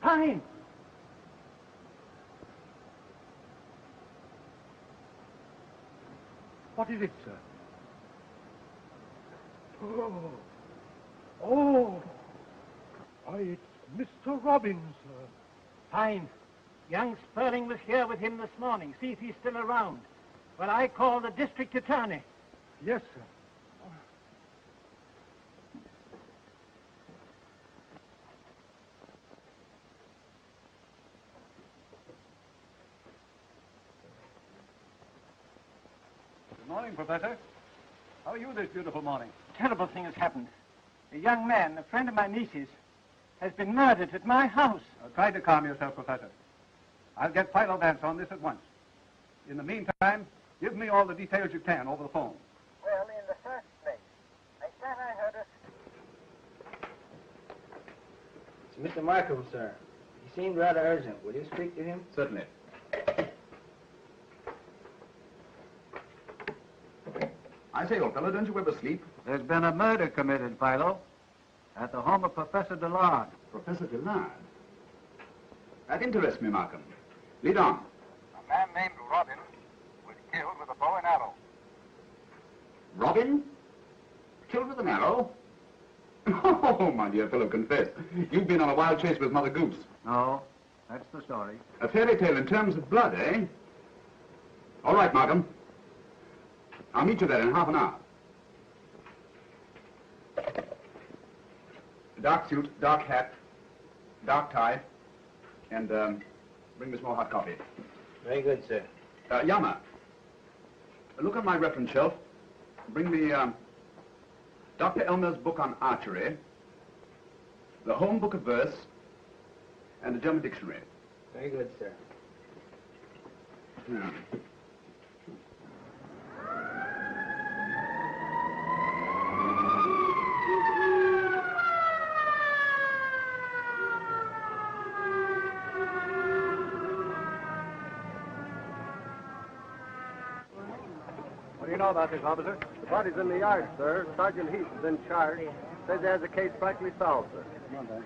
Fine. What is it, sir? Oh. Why, it's Mr. Robbins, sir. Fine. Young Sperling was here with him this morning. See if he's still around. Well, I called the district attorney. Yes, sir. Good morning, Professor. How are you this beautiful morning? A terrible thing has happened. A young man, a friend of my niece's, has been murdered at my house. Try to calm yourself, Professor. I'll get Philo Vance on this at once. In the meantime, give me all the details you can over the phone. Well, in the first place, I thought I heard a... It's Mr. Markham, sir. He seemed rather urgent. Will you speak to him? Certainly. I say, old fellow, don't you ever sleep? There's been a murder committed, Philo, at the home of Professor Dillard. Professor Dillard? That interests me, Markham. Lead on. A man named Robin was killed with a bow and arrow. Robin? Killed with an arrow? Oh, my dear fellow, confess. You've been on a wild chase with Mother Goose. No, that's the story. A fairy tale in terms of blood, eh? All right, Markham. I'll meet you there in half an hour. Dark suit, dark hat, dark tie, and bring me some more hot coffee. Very good, sir. Yama, look at my reference shelf. Bring me Dr. Elmer's book on archery, the home book of verse, and the German dictionary. Very good, sir. Yeah. What do you know about this, officer? The body's in the yard, sir. Sergeant Heath is in charge. Says he has the case practically solved, sir. Come on, Dan.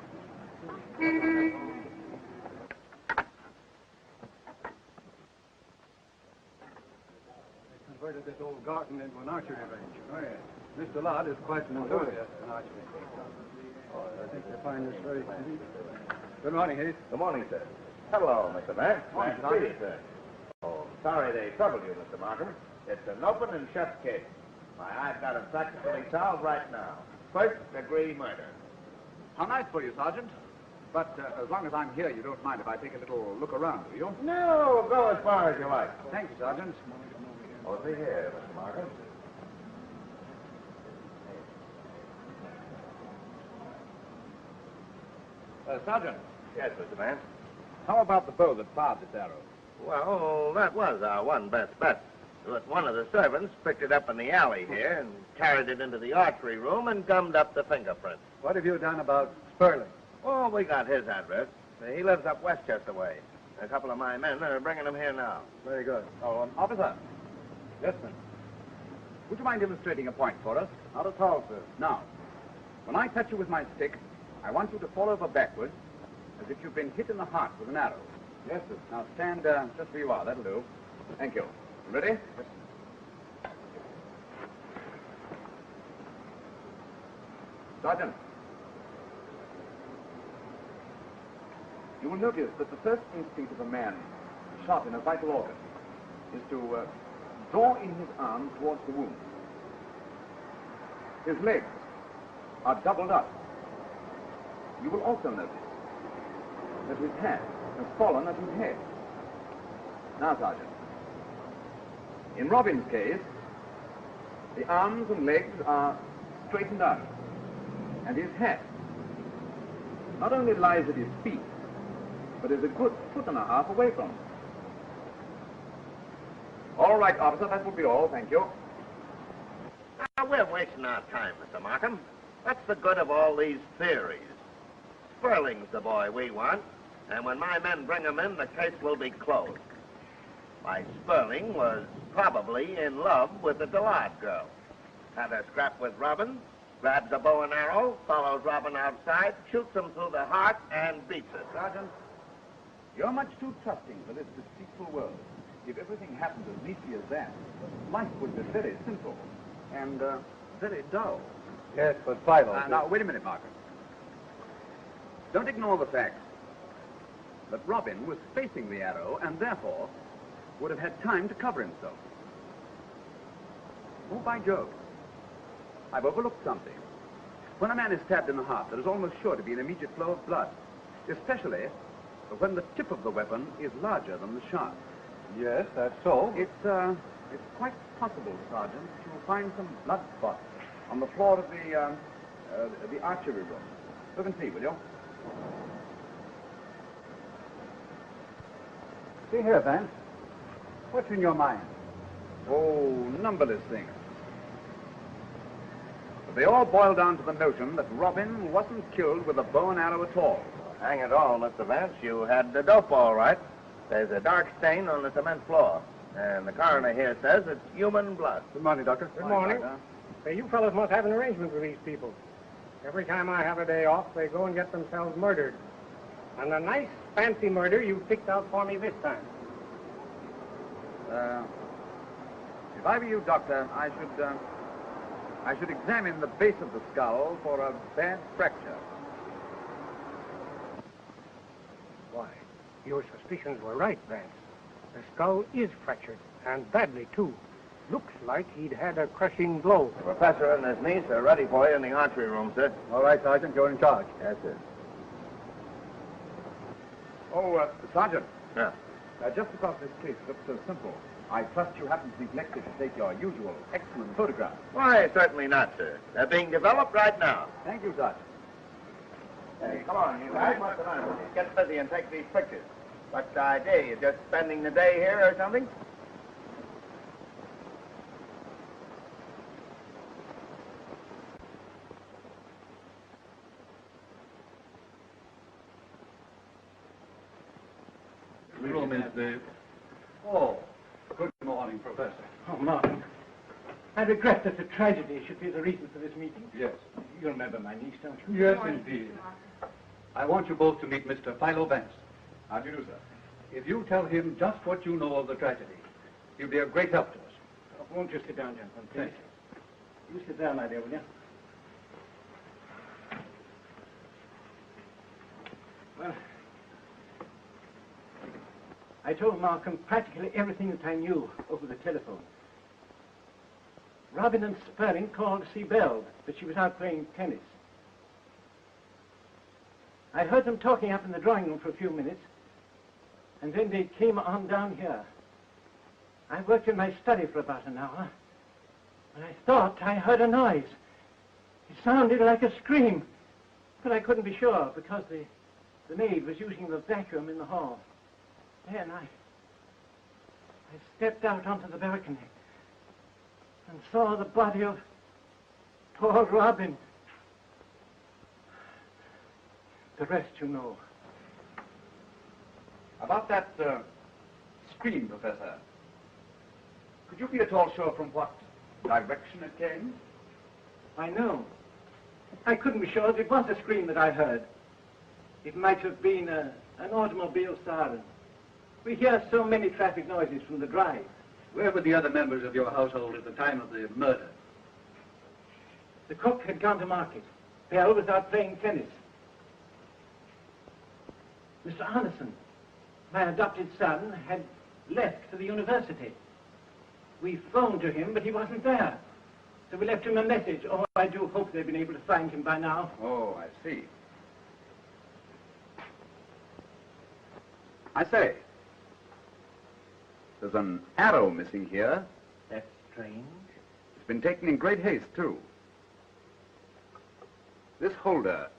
They converted this old garden into an archery range. Oh, yes. Mr. Lott is quite an enthusiast in archery. I think you'll find this very convenient. Good morning, Heath. Good morning, sir. Hello, Mr. Vance. Morning, Nice to see you, sir. Oh, sorry they troubled you, Mr. Markham. It's an open and shut case. Why, I've got it practically solved right now. First-degree murder. How nice for you, Sergeant. But as long as I'm here, you don't mind if I take a little look around, do you? No, go as far as you like. Thank you, Sergeant. Oh, see here, Mr. Markham. Sergeant. Yes, Mr. Vance. How about the bow that fired this arrow? Well, that was our one best bet. But one of the servants picked it up in the alley here and carried it into the archery room and gummed up the fingerprints. What have you done about Sperling? Oh, we got his address. He lives up Westchester way. A couple of my men are bringing him here now. Very good. Oh, officer. Yes, sir. Would you mind illustrating a point for us? Not at all, sir. Now, when I touch you with my stick, I want you to fall over backwards as if you've been hit in the heart with an arrow. Yes, sir. Now stand just where you are. That'll do. Thank you. Ready? Yes. Sergeant, you will notice that the first instinct of a man shot in a vital organ is to draw in his arm towards the wound. His legs are doubled up. You will also notice that his hat has fallen at his head. Now, Sergeant, in Robin's case, the arms and legs are straightened out, and his hat not only lies at his feet, but is a good foot and a half away from him. All right, officer, that will be all. Thank you. Now, we're wasting our time, Mr. Markham. What's the good of all these theories? Sperling's the boy we want, and when my men bring him in, the case will be closed. Why, Sperling was probably in love with the Dillard girl. Had a scrap with Robin, grabs a bow and arrow, follows Robin outside, shoots him through the heart, and beats it. Sergeant, you're much too trusting for this deceitful world. If everything happened as neatly as that, life would be very simple and very dull. Yes, but Philo... Now, wait a minute, Margaret. Don't ignore the fact that Robin was facing the arrow and therefore would have had time to cover himself. Oh, by Jove, I've overlooked something. When a man is stabbed in the heart, there is almost sure to be an immediate flow of blood, especially when the tip of the weapon is larger than the shaft. Yes, that's so. It's quite possible, Sergeant, that you'll find some blood spots on the floor of the archery room. Look and see, will you? See here, Vance. What's in your mind? Oh, numberless things. But they all boil down to the notion that Robin wasn't killed with a bow and arrow at all. Hang it all, Mr. Vance, you had the dope all right. There's a dark stain on the cement floor, and the coroner here says it's human blood. Good morning, Doctor. Good morning. Say, you fellas must have an arrangement with these people. Every time I have a day off, they go and get themselves murdered. And a nice, fancy murder you picked out for me this time. If I were you, Doctor, I should examine the base of the skull for a bad fracture. Why, your suspicions were right, Vance. The skull is fractured, and badly, too. Looks like he'd had a crushing blow. The professor and his niece are ready for you in the archery room, sir. All right, Sergeant, you're in charge. Yes, sir. Oh, Sergeant. Yeah. Just because this case looks so simple, I trust you haven't neglected to take your usual excellent photographs. Why, certainly not, sir. They're being developed right now. Thank you, Sergeant. Hey, come on, you guys. What's the matter? Get busy and take these pictures. What's the idea? You just spending the day here or something? The room is the... Oh, good morning, Professor. Oh, Martin. I regret that the tragedy should be the reason for this meeting. Yes. You remember my niece, don't you? Yes, indeed. I want you both to meet Mr. Philo Vance. How do you do, sir? If you tell him just what you know of the tragedy, he'll be a great help to us. Oh, won't you sit down, gentlemen, please? You sit down, my dear, will you? Well, I told Markham practically everything that I knew over the telephone. Robin and Sperling called to see Belle, but she was out playing tennis. I heard them talking up in the drawing room for a few minutes, and then they came on down here. I worked in my study for about an hour, and I thought I heard a noise. It sounded like a scream, but I couldn't be sure because the maid was using the vacuum in the hall. Then I stepped out onto the balcony and saw the body of poor Robin. The rest you know. About that scream, Professor, could you be at all sure from what direction it came? I know. I couldn't be sure if it was a scream that I heard. It might have been an automobile siren. We hear so many traffic noises from the drive. Where were the other members of your household at the time of the murder? The cook had gone to market. Belle was out playing tennis. Mr. Anderson, my adopted son, had left for the university. We phoned to him, but he wasn't there. So we left him a message. Oh, I do hope they've been able to find him by now. Oh, I see. I say, there's an arrow missing here. That's strange. It's been taken in great haste, too. This holder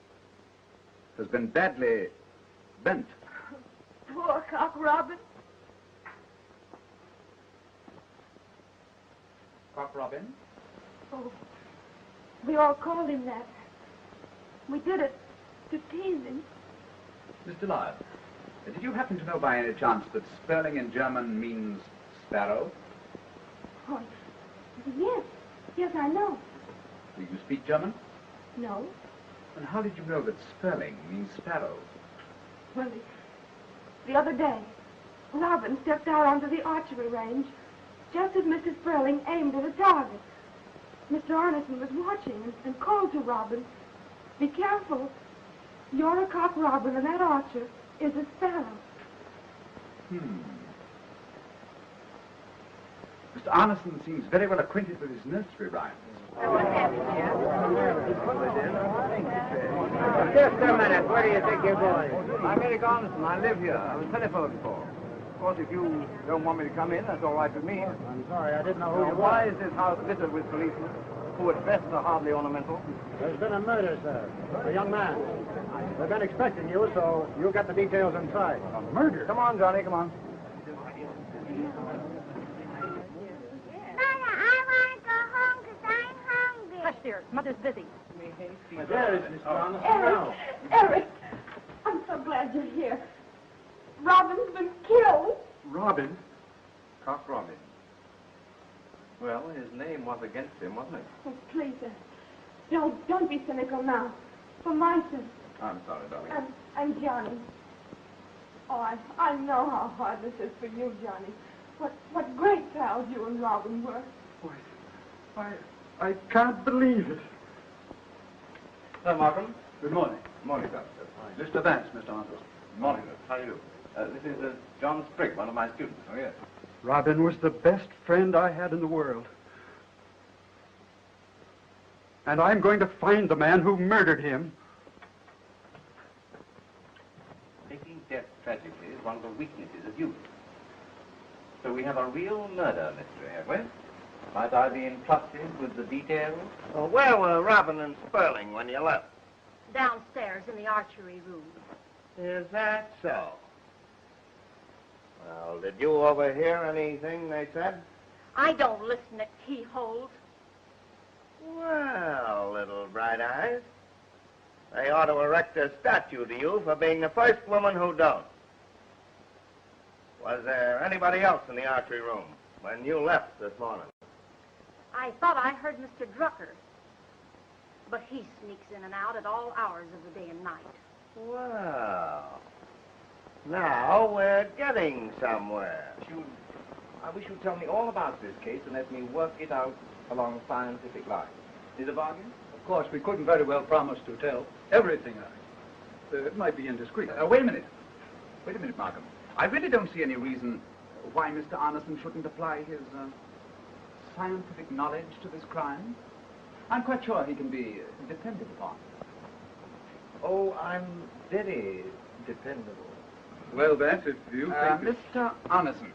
has been badly bent. Poor Cock Robin. Cock Robin? Oh, we all called him that. We did it to tease him. Mr. Lard, did you happen to know by any chance that Sperling in German means sparrow? Oh, yes. Yes, I know. Do you speak German? No. And how did you know that Sperling means sparrow? Well, the other day, Robin stepped out onto the archery range just as Mr. Sperling aimed at a target. Mr. Arneson was watching and called to Robin, "Be careful. You're a cock robin and that archer is a sparrow." Mr. Arneson seems very well acquainted with his nursery rhymes. Just a minute. Where do you think you're going? I'm Eric Arneson. I live here. I was telephoned for. Of course, if you don't want me to come in, that's all right with me. I'm sorry, I didn't know who you were. Why is this house littered with policemen, who at best are hardly ornamental? There's been a murder, sir. A young man. They've been expecting you, so you'll get the details inside. A murder? Come on, Johnny, come on. Mother, I want to go home because I'm hungry. Hush, dear. Mother's busy. There is Mr. Arneson Eric! now. Eric! I'm so glad you're here. Robin's been killed. Robin? Cock Robin. Well, his name was against him, wasn't it? Oh, please, don't be cynical now. For my sake. I'm sorry, darling. And Johnny. Oh, I know how hard this is for you, Johnny. What great pals you and Robin were. I can't believe it. Hello, Markham. Good morning. Morning, sir. Mr. Vance, Mr. Arneson. Morning, sir. How do you do? This is John Sprigg, one of my students. Oh, yes. Robin was the best friend I had in the world. And I'm going to find the man who murdered him. Taking death tragically is one of the weaknesses of youth. So we have a real murder mystery, have we? Might I be entrusted with the details? Well, where were Robin and Sperling when you left? Downstairs in the archery room. Is that so? Well, did you overhear anything they said? I don't listen at keyholes. Well, little bright eyes, they ought to erect a statue to you for being the first woman who don't. Was there anybody else in the archery room when you left this morning? I thought I heard Mr. Drucker. But he sneaks in and out at all hours of the day and night. Well, now we're getting somewhere. I wish you'd tell me all about this case and let me work it out along scientific lines. Is it a bargain? Of course, we couldn't very well promise to tell everything. It might be indiscreet. Wait a minute. Wait a minute, Markham. I really don't see any reason why Mr. Arneson shouldn't apply his scientific knowledge to this crime. I'm quite sure he can be depended upon. Oh, I'm very dependable. Well, Vance, if you think... Mr. Arneson,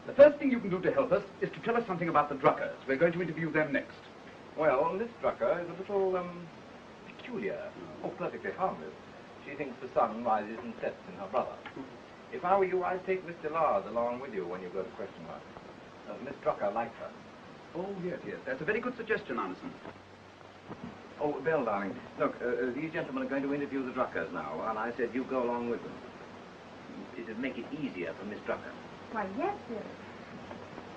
the first thing you can do to help us is to tell us something about the Druckers. We're going to interview them next. Well, Miss Drucker is a little, peculiar. Oh, perfectly harmless. She thinks the sun rises and sets in her brother. If I were you, I'd take Miss Dillard along with you when you go to question her. Miss Drucker likes her. Oh, yes. That's a very good suggestion, Arneson. Oh, Bill, darling, look, these gentlemen are going to interview the Druckers now, and I said you go along with them. It'd make it easier for Miss Drucker. Why, yes, dear.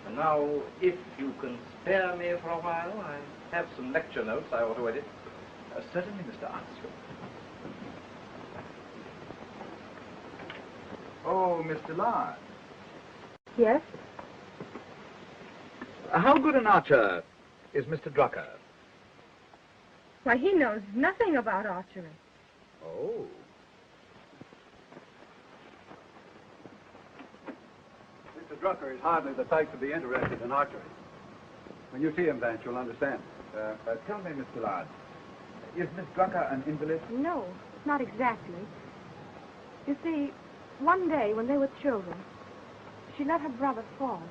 And now, if you can spare me for a while, I have some lecture notes I ought to edit. Certainly, Mr. Arneson. Oh, Miss Dillard. Yes? How good an archer is Mr. Drucker? Why, he knows nothing about archery. Oh. Mr. Drucker is hardly the type to be interested in archery. When you see him, Vance, you'll understand. Tell me, Miss Dillard, is Miss Drucker an invalid? No, not exactly. You see, one day when they were children, she let her brother fall.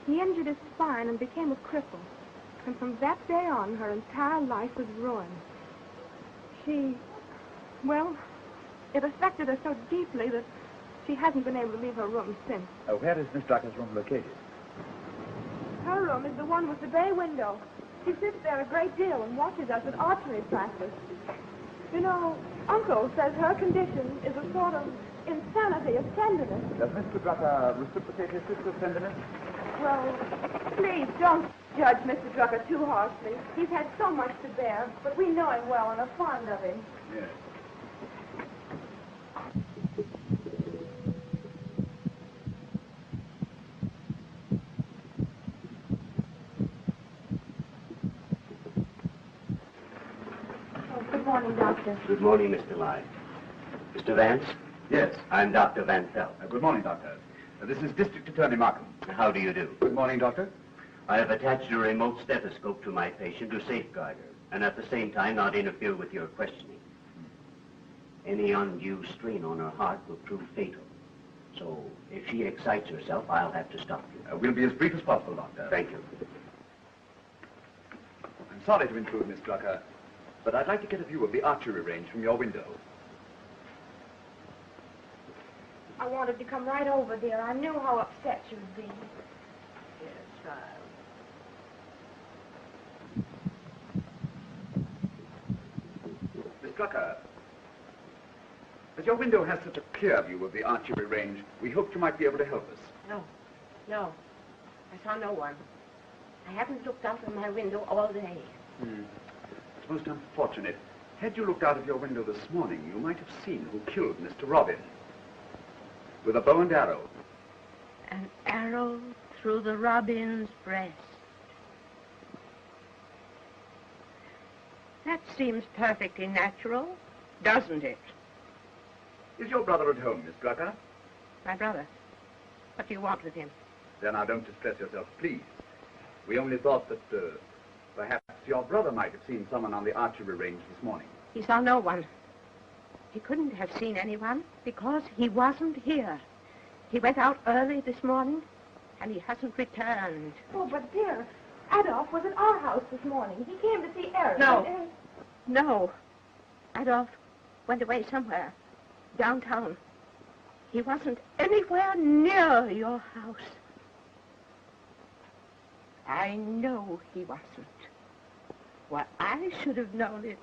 He injured his spine and became a cripple. And from that day on, her entire life was ruined. Well, it affected her so deeply that she hasn't been able to leave her room since. Where is Miss Drucker's room located? Her room is the one with the bay window. She sits there a great deal and watches us at archery practice. You know, Uncle says her condition is a sort of insanity of tenderness. Does Mr. Drucker reciprocate his sister's tenderness? Well, please don't judge Mr. Drucker too harshly. He's had so much to bear, but we know him well and are fond of him. Yes. Oh, good morning, Doctor. Good morning, Mr. Lye. Mr. Vance? Yes. I'm Dr. Van Pelt. Good morning, Doctor. This is District Attorney Markham. How do you do? Good morning, Doctor. I have attached a remote stethoscope to my patient to safeguard her, and at the same time not interfere with your questioning. Any undue strain on her heart will prove fatal. So, if she excites herself, I'll have to stop you. We'll be as brief as possible, Doctor. Thank you. I'm sorry to intrude, Miss Drucker, but I'd like to get a view of the archery range from your window. I wanted to come right over, dear. I knew how upset you'd be. Yes, child. Miss Drucker, as your window has such a clear view of the archery range, we hoped you might be able to help us. No. I saw no one. I haven't looked out of my window all day. It's most unfortunate. Had you looked out of your window this morning, you might have seen who killed Mr. Robin. With a bow and arrow. An arrow through the robin's breast. That seems perfectly natural, doesn't it? Is your brother at home, Miss Drucker? My brother. What do you want with him? Then now don't distress yourself, please. We only thought that perhaps your brother might have seen someone on the archery range this morning. He saw no one. He couldn't have seen anyone because he wasn't here. He went out early this morning, and he hasn't returned. Oh, but dear, Adolf was at our house this morning. He came to see Eric. No. Adolf went away somewhere, downtown. He wasn't anywhere near your house. I know he wasn't. Well, I should have known it.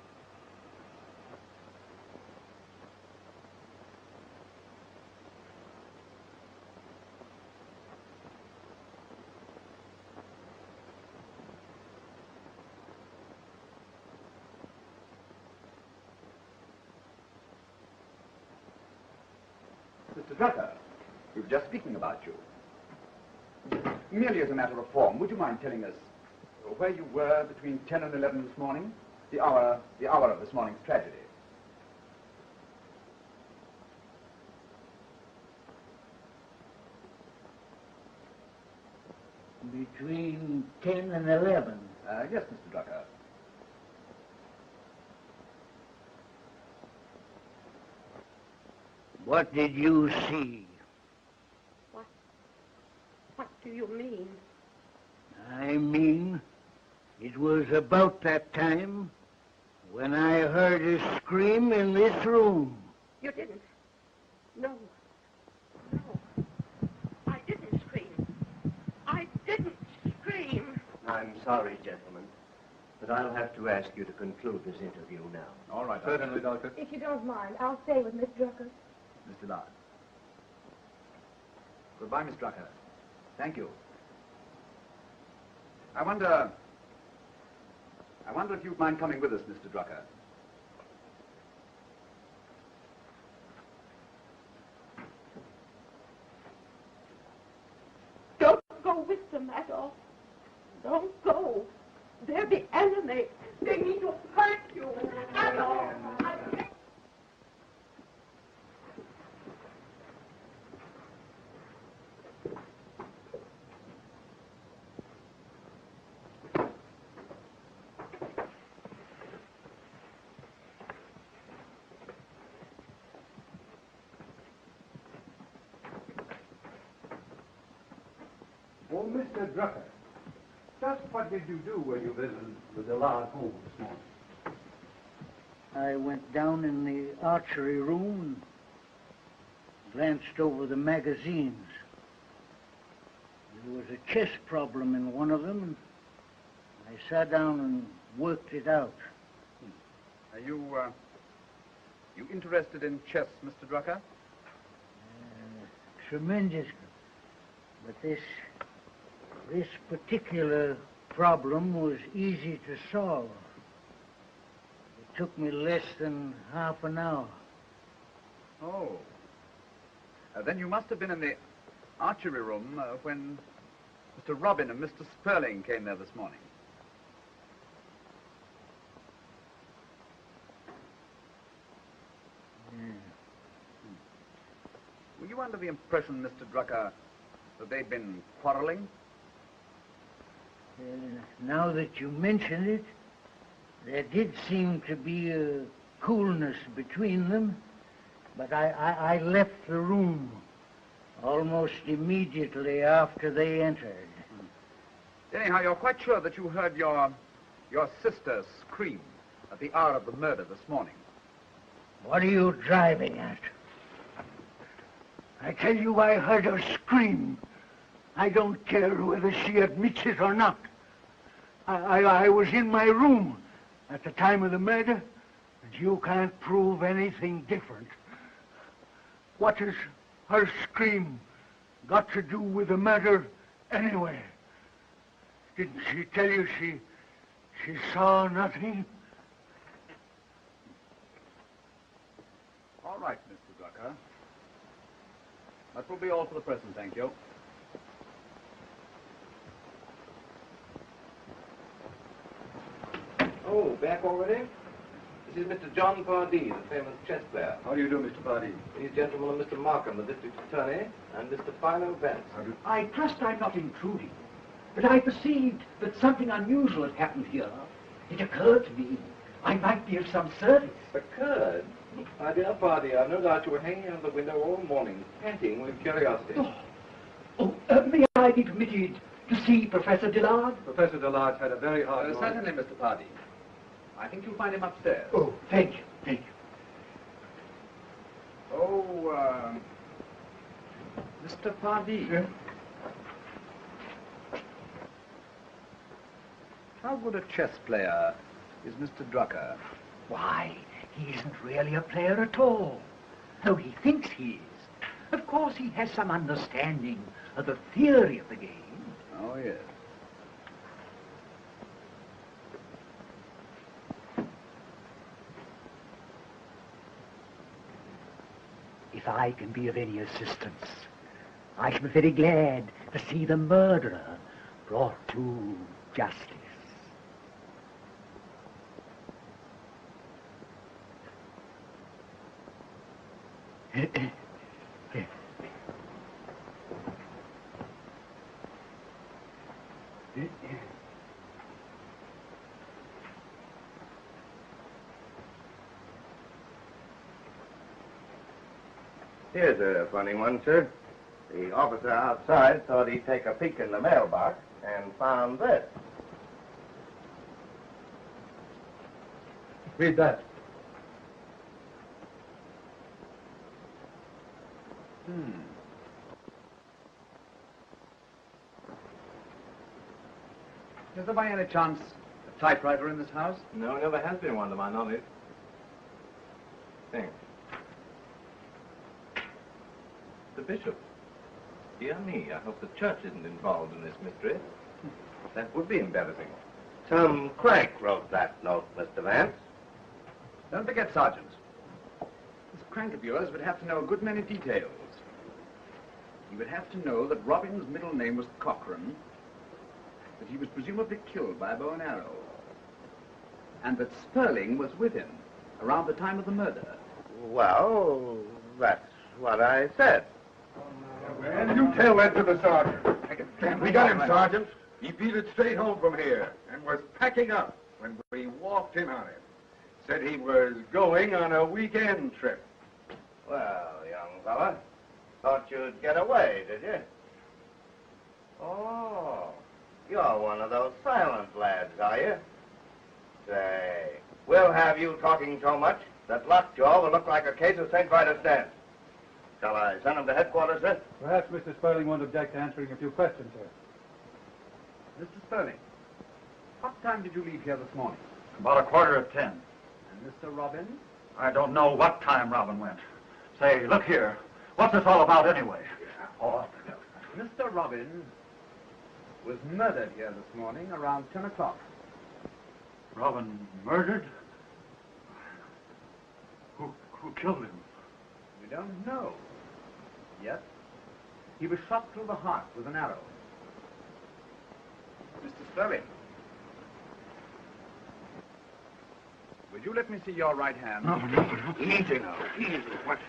Mr. Drucker, we were just speaking about you. Merely as a matter of form, would you mind telling us where you were between 10 and 11 this morning? The hour of this morning's tragedy. Between 10 and 11. Yes, Mr. Drucker. What did you see? What do you mean? I mean, it was about that time when I heard a scream in this room. You didn't. No. I didn't scream. I didn't scream. I'm sorry, gentlemen, but I'll have to ask you to conclude this interview now. All right, Certainly, Doctor. If you don't mind, I'll stay with Miss Drucker. Mr. Lard. Goodbye, Miss Drucker. Thank you. I wonder if you'd mind coming with us, Mr. Drucker. Don't go with them at all. Don't go. They're the enemy. They mean to hurt you. At all. Oh, Mr. Drucker, just what did you do when you visited the Dillard home this morning? I went down in the archery room and glanced over the magazines. There was a chess problem in one of them, and I sat down and worked it out. Are you interested in chess, Mr. Tremendous. But this This particular problem was easy to solve. It took me less than half an hour. Oh. Then you must have been in the archery room when Mr. Robin and Mr. Sperling came there this morning. Were you under the impression, Mr. Drucker, that they'd been quarreling? Now that you mention it, there did seem to be a coolness between them, but I left the room almost immediately after they entered. Anyhow, you're quite sure that you heard your sister scream at the hour of the murder this morning? What are you driving at? I tell you, I heard her scream. I don't care whether she admits it or not. I was in my room at the time of the murder, and you can't prove anything different. What has her scream got to do with the murder anyway? Didn't she tell you she saw nothing? All right, Mr. Drucker. That will be all for the present, thank you. Oh, back already? This is Mr. John Pardee, the famous chess player. How do you do, Mr. Pardee? These gentlemen are Mr. Markham, the district attorney, and Mr. Philo Vance. I trust I'm not intruding, but I perceived that something unusual had happened here. It occurred to me I might be of some service. Occurred? My dear Pardee, I've no doubt you were hanging out of the window all morning, panting with curiosity. May I be permitted to see Professor Dillard? Professor Dillard's had a very hard morning. Certainly, Mr. Pardee. I think you'll find him upstairs. Oh, thank you, thank you. Oh, Mr. Pardee. Yeah? How good a chess player is Mr. Drucker? Why, he isn't really a player at all, though he thinks he is. Of course, he has some understanding of the theory of the game. Oh, yes. If I can be of any assistance, I shall be very glad to see the murderer brought to justice. Here's a funny one, sir. The officer outside thought he'd take a peek in the mailbox and found this. Read that. Is there by any chance a typewriter in this house? No, never has been one to my knowledge. Thanks. The bishop. Dear me, I hope the church isn't involved in this mystery. That would be embarrassing. Some crank wrote that note, Mr. Vance. Don't forget, Sergeant. This crank of yours would have to know a good many details. He would have to know that Robin's middle name was Cochrane, that he was presumably killed by a bow and arrow, and that Sperling was with him around the time of the murder. Well, that's what I said. And you tell that to the sergeant. We got him, Sergeant. He beat it straight home from here and was packing up when we walked in on him. Said he was going on a weekend trip. Well, young fella, thought you'd get away, did you? Oh, you're one of those silent lads, are you? Say, we'll have you talking so much that Lockjaw will look like a case of St. Vitus dance. Shall I send him to headquarters, sir? Perhaps Mr. Sperling won't object to answering a few questions, sir. Mr. Sperling, what time did you leave here this morning? About 10:15. And Mr. Robin? I don't know what time Robin went. Say, look here. What's this all about anyway? Oh, Mr. Robin, was murdered here this morning around 10 o'clock. Robin murdered? Who killed him? We don't know. Yet, he was shot through the heart with an arrow. Mr. Sterling. Would you let me see your right hand? No. Easy now, easy. What?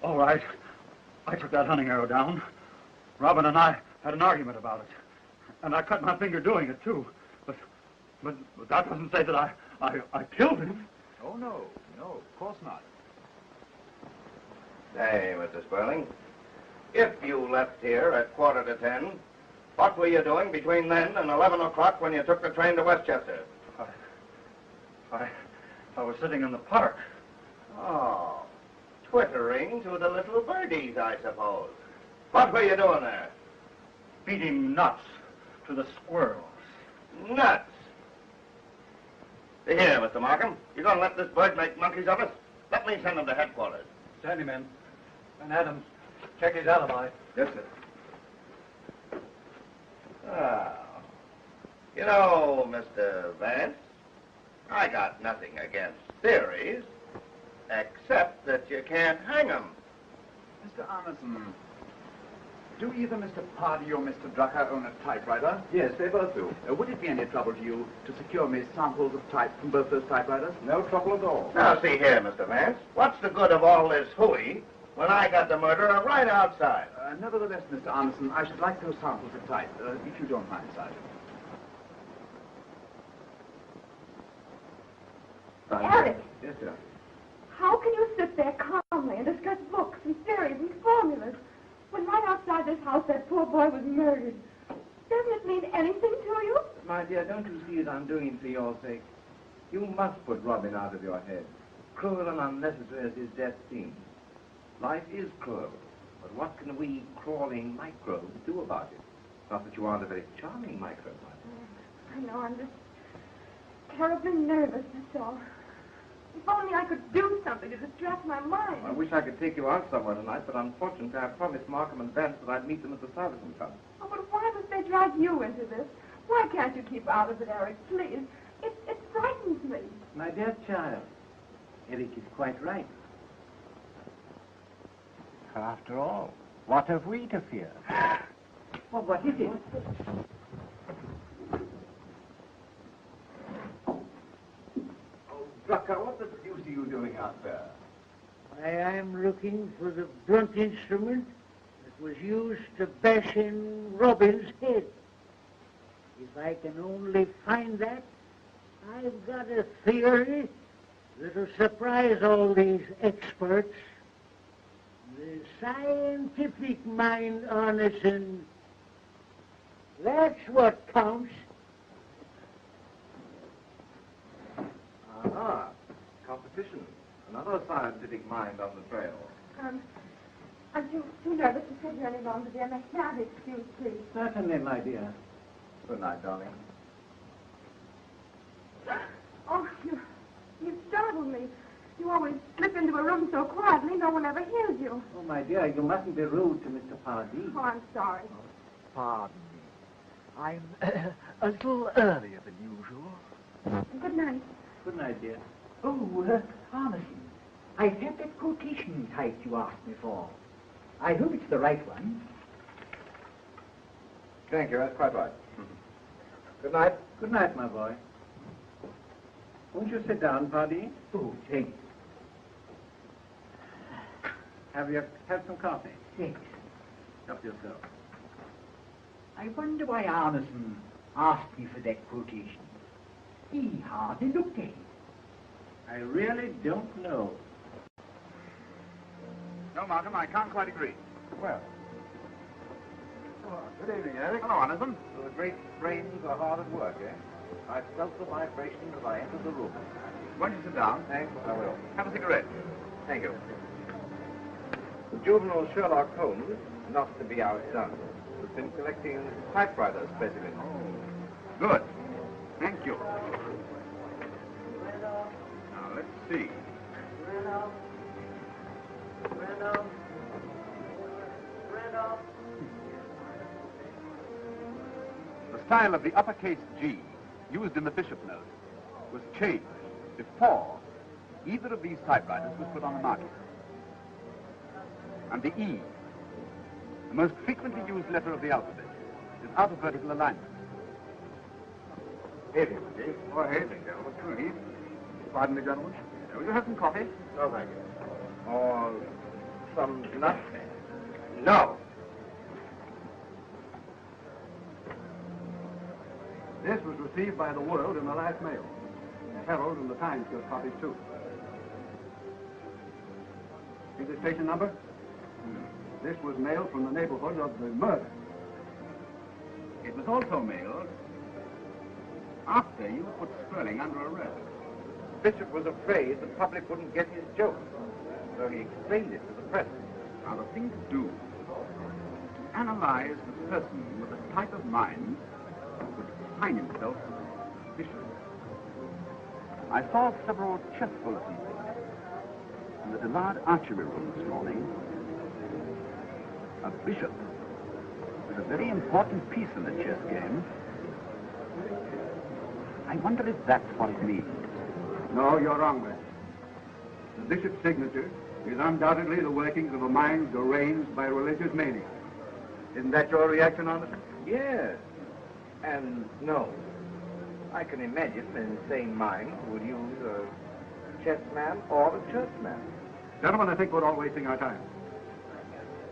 All right. I took that hunting arrow down. Robin and I had an argument about it. And I cut my finger doing it, too. But that doesn't say that I killed him. Oh, no, of course not. Hey, Mr. Sperling. If you left here at 10:15, what were you doing between then and 11 o'clock when you took the train to Westchester? I was sitting in the park. Oh, twittering to the little birdies, I suppose. What were you doing there? Feeding nuts to the squirrels. Nuts? Here, Mr. Markham, you gonna let this bird make monkeys of us? Let me send him to headquarters. Sandy, men. And Adams, check his alibi. Yes, sir. Oh. You know, Mr. Vance, I got nothing against theories, except that you can't hang 'em. Mr. Arneson, do either Mr. Pardee or Mr. Drucker own a typewriter? Yes, they both do. Would it be any trouble to you to secure me samples of type from both those typewriters? No trouble at all. Now, see here, Mr. Vance, what's the good of all this hooey when I got the murderer right outside? Nevertheless, Mr. Arneson, I should like those samples of type, if you don't mind, Sergeant. Eric, Yes, sir. how can you sit there calmly and discuss books and theories and formulas when right outside this house that poor boy was murdered? Doesn't it mean anything to you? My dear, don't you see that I'm doing it for your sake? You must put Robin out of your head. Cruel and unnecessary as his death seems. Life is cruel, but what can we crawling microbes do about it? Not that you aren't a very charming microbe, I know, I'm just terribly nervous, that's all. If only I could do something to distract my mind. I wish I could take you out somewhere tonight, but unfortunately I promised Markham and Vance that I'd meet them at the Stuyvesant Club. Oh, but why must they drag you into this? Why can't you keep out of it, Eric, please? It frightens me. My dear child, Eric is quite right. After all, what have we to fear? Well, what is it? Drucker, what the deuce are you doing out there? I am looking for the blunt instrument that was used to bash in Robin's head. If I can only find that, I've got a theory that'll surprise all these experts. The scientific mind, Arneson, that's what counts. Aha, competition. Another scientific mind on the trail. I'm too nervous to sit here any longer, dear. May I be excused, please? Certainly, my dear. Good night, darling. Oh, you startled me. You always slip into a room so quietly, no one ever hears you. Oh, my dear, you mustn't be rude to Mr. Pardee. Oh, I'm sorry. Pardon me. I'm a little earlier than usual. Good night. Good night, dear. Oh, Arneson, I've had that quotation typed you asked me for. I hope it's the right one. Thank you, that's quite right. Good night. Good night, my boy. Won't you sit down, Pardee? Oh, thank you. Have you had some coffee? Thanks. Help yourself. I wonder why Arneson asked me for that quotation. He hardly looked at it. I really don't know. No, Markham, I can't quite agree. Well, Good evening, Eric. hello, Arneson. So the great brains are hard at work, eh? I felt the vibration as I entered the room. Won't you sit down? Thanks, I will. Have a cigarette. Thank you. The juvenile Sherlock Holmes, not to be outdone, has been collecting typewriter specimens. Good. Thank you. Now, let's see. style of the uppercase G used in the bishop note was changed before either of these typewriters was put on the market. And the E, the most frequently used letter of the alphabet, is out of vertical alignment. Evening, Chief. Oh, evening, gentlemen. Come in. Pardon me, gentlemen. Will you have some coffee? No, thank you. Or some nuts? No. This was received by the World in the last mail. The Herald and the Times got copies, too. See the station number? This was mailed from the neighborhood of the murder. It was also mailed after you put Sperling under arrest. Bishop was afraid the public wouldn't get his joke, so he explained it to the press. Now, the thing to do is to analyze the person with the type of mind who would define himself as Bishop. I saw several chess bulletins in the Dillard archery room this morning. A bishop is a very important piece in the chess game. I wonder if that's what it means. No, you're wrong, man. The bishop's signature is undoubtedly the workings of a mind deranged by religious mania. Isn't that your reaction, Anderson? Yes. And no. I can imagine an insane mind would use a chessman or a churchman. Gentlemen, I think we're all wasting our time.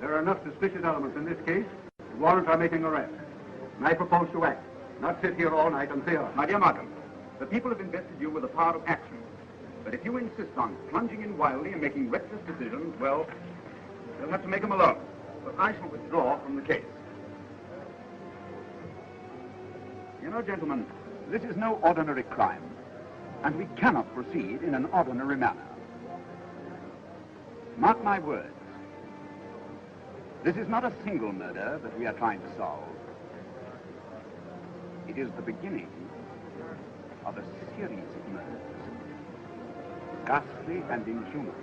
There are enough suspicious elements in this case to warrant our making arrest. And I propose to act, not sit here all night and theorize. My dear Markham, the people have invested you with the power of action. But if you insist on plunging in wildly and making reckless decisions, well, you'll have to make them alone. But I shall withdraw from the case. You know, gentlemen, this is no ordinary crime, and we cannot proceed in an ordinary manner. Mark my words. This is not a single murder that we are trying to solve. It is the beginning of a series of murders, ghastly and inhuman.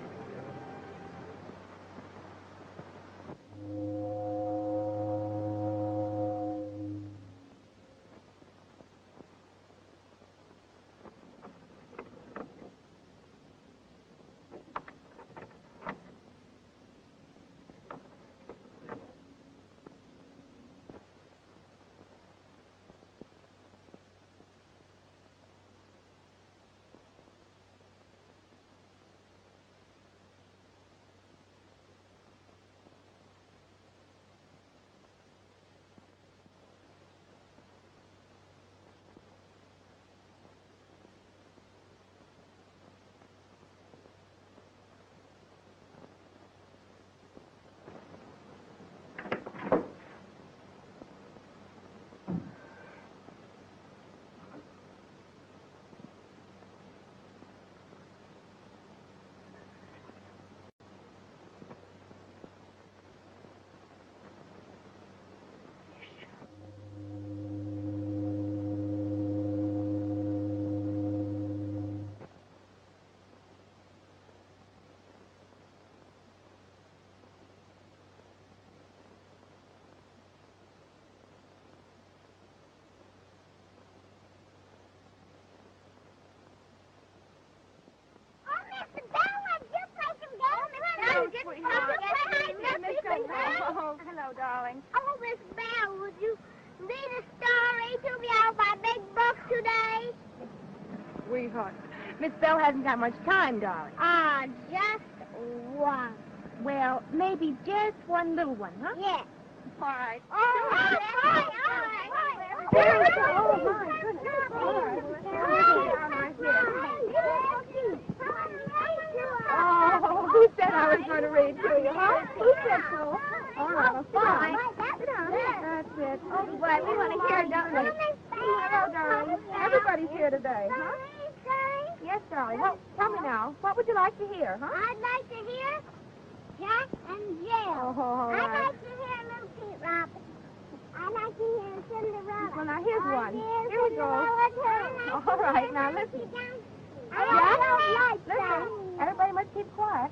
Hello, darling. Oh, Miss Bell, would you read a story to me out of my big book today? Sweetheart, Miss Bell hasn't got much time, darling. Ah, just one. Well, maybe just one little one, huh? Yes. All right. All right. Oh, my goodness. Oh, who said I was going to read to you, huh? Who said so? All right, well, fine. That's it. Oh, boy, we want to hear, don't we? Hello, darling. Everybody's here today, huh? Yes, darling. Well, tell me now, what would you like to hear, huh? I'd like to hear Jack and Jill. Oh, all right. I'd like to hear Little Pete Robin. I'd like to hear Cinderella. Well, now, here's one. Here we go. All All right, now, listen. I don't like that. Listen, everybody must keep quiet.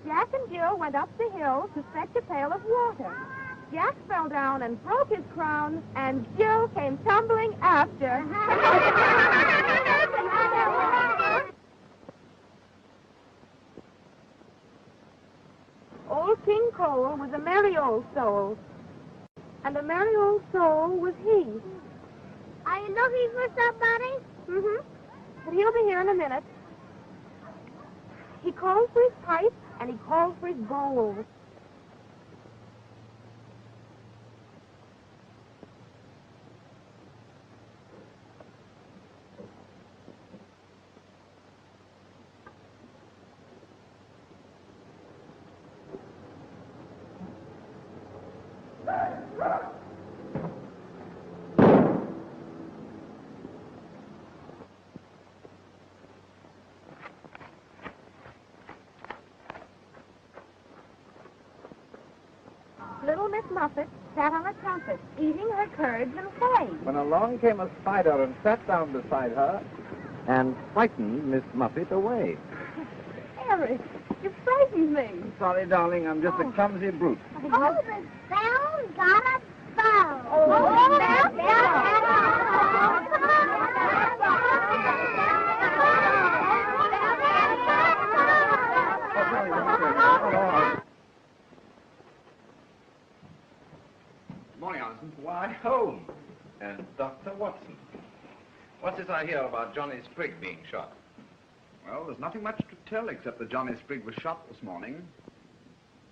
Jack and Jill went up the hill to fetch a pail of water. Jack fell down and broke his crown, and Jill came tumbling after. Old King Cole was a merry old soul, and a merry old soul was he. Are you looking for somebody? Mm-hmm. But he'll be here in a minute. He calls for his pipe, and he calls for his bowl. Little Miss Muffet sat on a trumpet, eating her curds and whey. When along came a spider and sat down beside her and frightened Miss Muffet away. Eric, you frightened me. I'm sorry, darling. I'm just a clumsy brute. Oh, the bell got a bow. Oh, the bell Morning, Anderson. Why, home. And Dr. Watson. What's this I hear about Johnny Sprigg being shot? Well, there's nothing much to tell except that Johnny Sprigg was shot this morning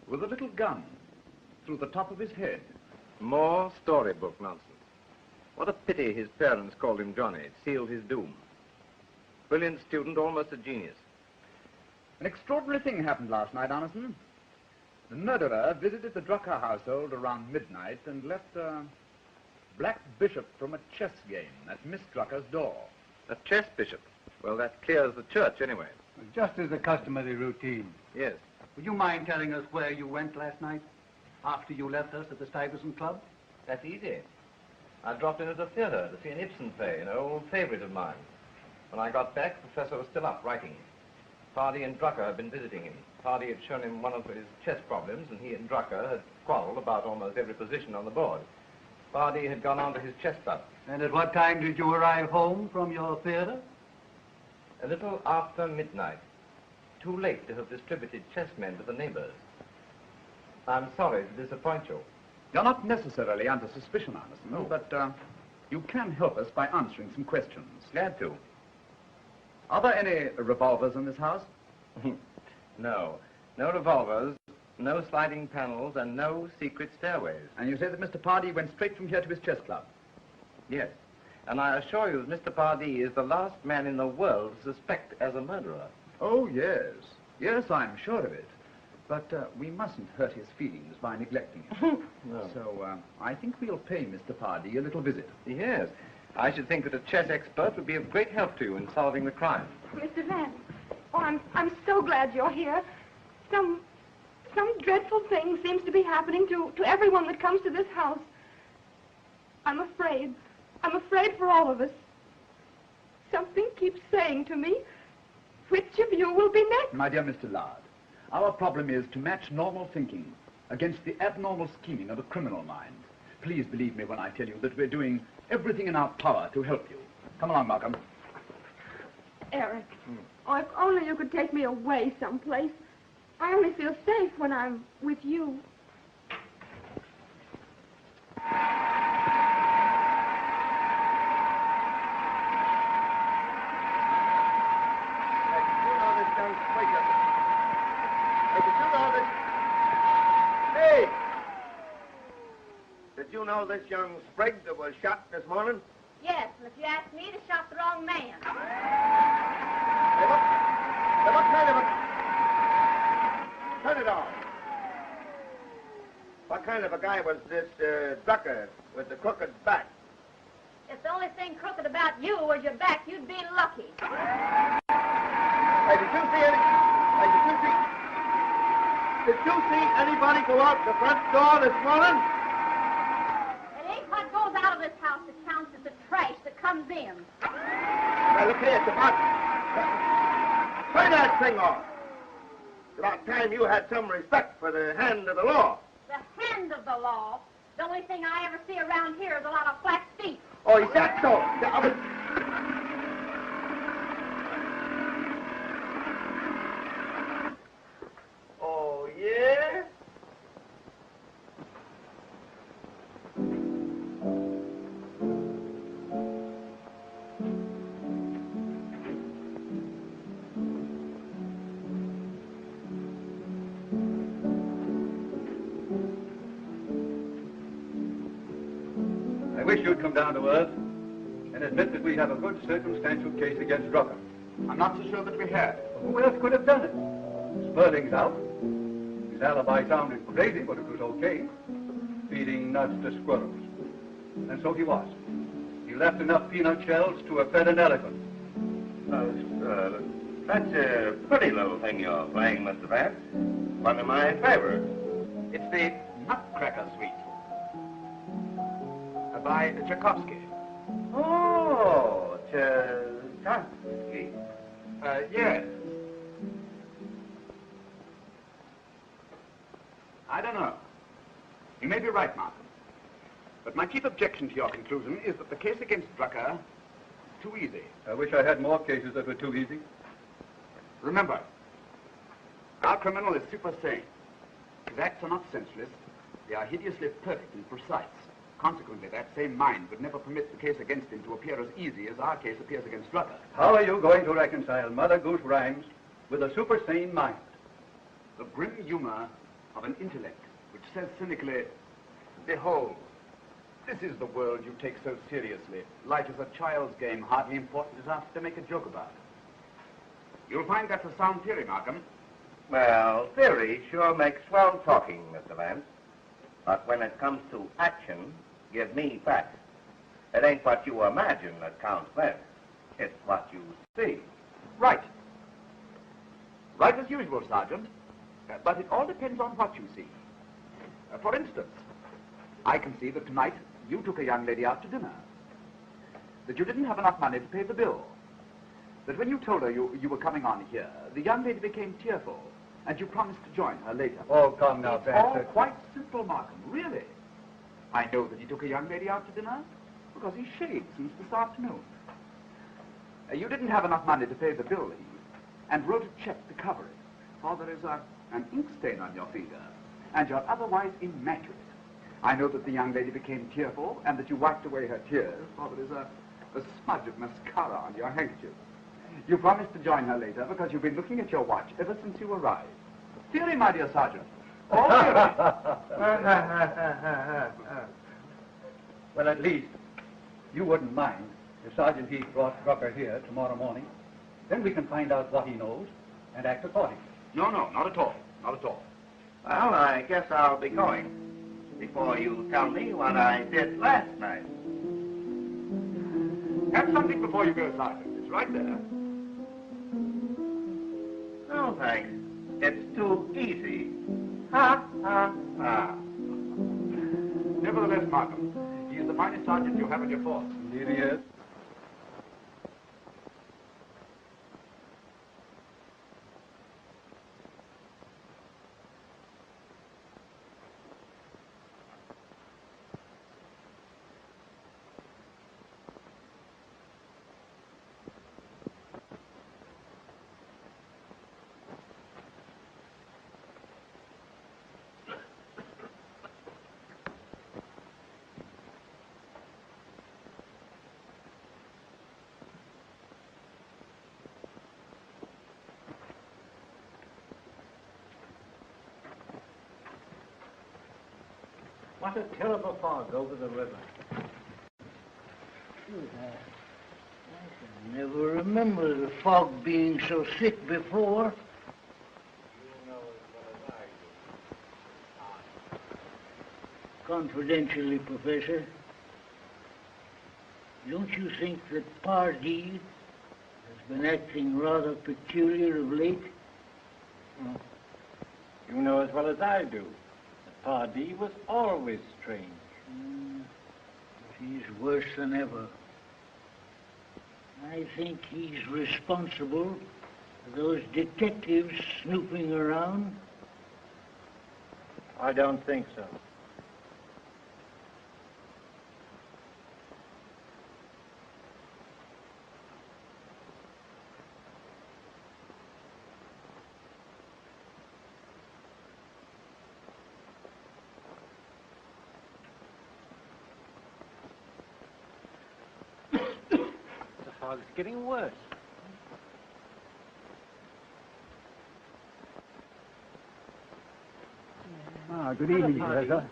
with a little gun through the top of his head. More storybook nonsense. What a pity his parents called him Johnny. It sealed his doom. Brilliant student, almost a genius. An extraordinary thing happened last night, Anderson. The murderer visited the Drucker household around midnight and left a black bishop from a chess game at Miss Drucker's door. A chess bishop? Well, that clears the church anyway. Just as a customary routine. Yes. Would you mind telling us where you went last night, after you left us at the Stuyvesant Club? That's easy. I dropped in at the theater to see an Ibsen play, an old favorite of mine. When I got back, the professor was still up writing. Pardee and Drucker had been visiting him. Pardee had shown him one of his chess problems, and he and Drucker had quarreled about almost every position on the board. Pardee had gone on to his chess club. And at what time did you arrive home from your theater? A little after midnight. Too late to have distributed chessmen to the neighbors. I'm sorry to disappoint you. You're not necessarily under suspicion, Anderson, No. but you can help us by answering some questions. Glad to. Are there any revolvers in this house? No. No revolvers, no sliding panels, and no secret stairways. And you say that Mr. Pardee went straight from here to his chess club? Yes. And I assure you that Mr. Pardee is the last man in the world to suspect as a murderer. Oh, yes. Yes, I'm sure of it. But we mustn't hurt his feelings by neglecting him. No. So I think we'll pay Mr. Pardee a little visit. Yes. I should think that a chess expert would be of great help to you in solving the crime. Mr. Vance, oh, I'm so glad you're here. Some dreadful thing seems to be happening to everyone that comes to this house. I'm afraid. I'm afraid for all of us. Something keeps saying to me, which of you will be next? My dear Mr. Lard, our problem is to match normal thinking against the abnormal scheming of a criminal mind. Please believe me when I tell you that we're doing everything in our power to help you. Come along, Malcolm. Eric, oh, if only you could take me away someplace. I only feel safe when I'm with you. Hey! Did you know this young Sprigg that was shot this morning? Yes, and if you ask me, they shot the wrong man. They look kind of a... Turn it off. What kind of a guy was this Drucker with the crooked back? If the only thing crooked about you was your back, you'd be lucky. Hey, did you see anybody go out the front door this morning? It ain't what goes out of this house that counts, it's the trash that comes in. Now, look here, it's about... Turn that thing off. It's about time you had some respect for the hand of the law. The hand of the law. The only thing I ever see around here is a lot of flat feet. Oh, is that so? Oh, yeah? I wish you'd come down to earth and admit that we have a good circumstantial case against Drucker. I'm not so sure that we have. Who else could have done it? Sperling's out. His alibi sounded crazy, but it was okay. Feeding nuts to squirrels. And so he was. He left enough peanut shells to have fed an elephant. That's a pretty little thing you're playing, Mr. Vance. One of my favorites. It's the Nutcracker Suite by Tchaikovsky. Oh, Tchaikovsky. Yes. I don't know. You may be right, Markham. But my chief objection to your conclusion is that the case against Drucker is too easy. I wish I had more cases that were too easy. Remember, our criminal is super sane. His acts are not senseless. They are hideously perfect and precise. Consequently, that same mind would never permit the case against him to appear as easy as our case appears against Drucker. How are you going to reconcile Mother Goose rhymes with a super sane mind? The grim humor of an intellect which says cynically, behold, this is the world you take so seriously. Life is a child's game, hardly important enough to make a joke about. You'll find that's a sound theory, Markham. Well, theory sure makes swell talking, Mr. Vance. But when it comes to action, give me facts. It ain't what you imagine that counts then. It's what you see. Right. Right as usual, Sergeant. But it all depends on what you see. For instance, I can see that tonight you took a young lady out to dinner. That you didn't have enough money to pay the bill. That when you told her you were coming on here, the young lady became tearful, and you promised to join her later. Oh, come now, It's Vance. all quite simple, Markham, really. I know that he took a young lady out to dinner because he shaved since this afternoon. You didn't have enough money to pay the bill, and wrote a check to cover it. For there is an ink stain on your finger, and you're otherwise immaculate. I know that the young lady became tearful, and that you wiped away her tears, for there is a smudge of mascara on your handkerchief. You promised to join her later because you've been looking at your watch ever since you arrived. Theory, my dear Sergeant. All theory. Well, at least you wouldn't mind if Sergeant Heath brought Drucker here tomorrow morning. Then we can find out what he knows and act accordingly. No, not at all. Not at all. Well, I guess I'll be going before you tell me what I did last night. Have something before you go, Sergeant. It's right there. No, thanks. It's too easy. Ha, ha, ha. Nevertheless, Markham, he is the finest sergeant you have in your force. Indeed he is. What a terrible fog over the river. I can never remember the fog being so thick before. Confidentially, Professor, don't you think that Pardee has been acting rather peculiar of late? You know as well as I do. Pardee was always strange. He's worse than ever. I think he's responsible for those detectives snooping around. I don't think so. The fog's getting worse. Good evening, Professor.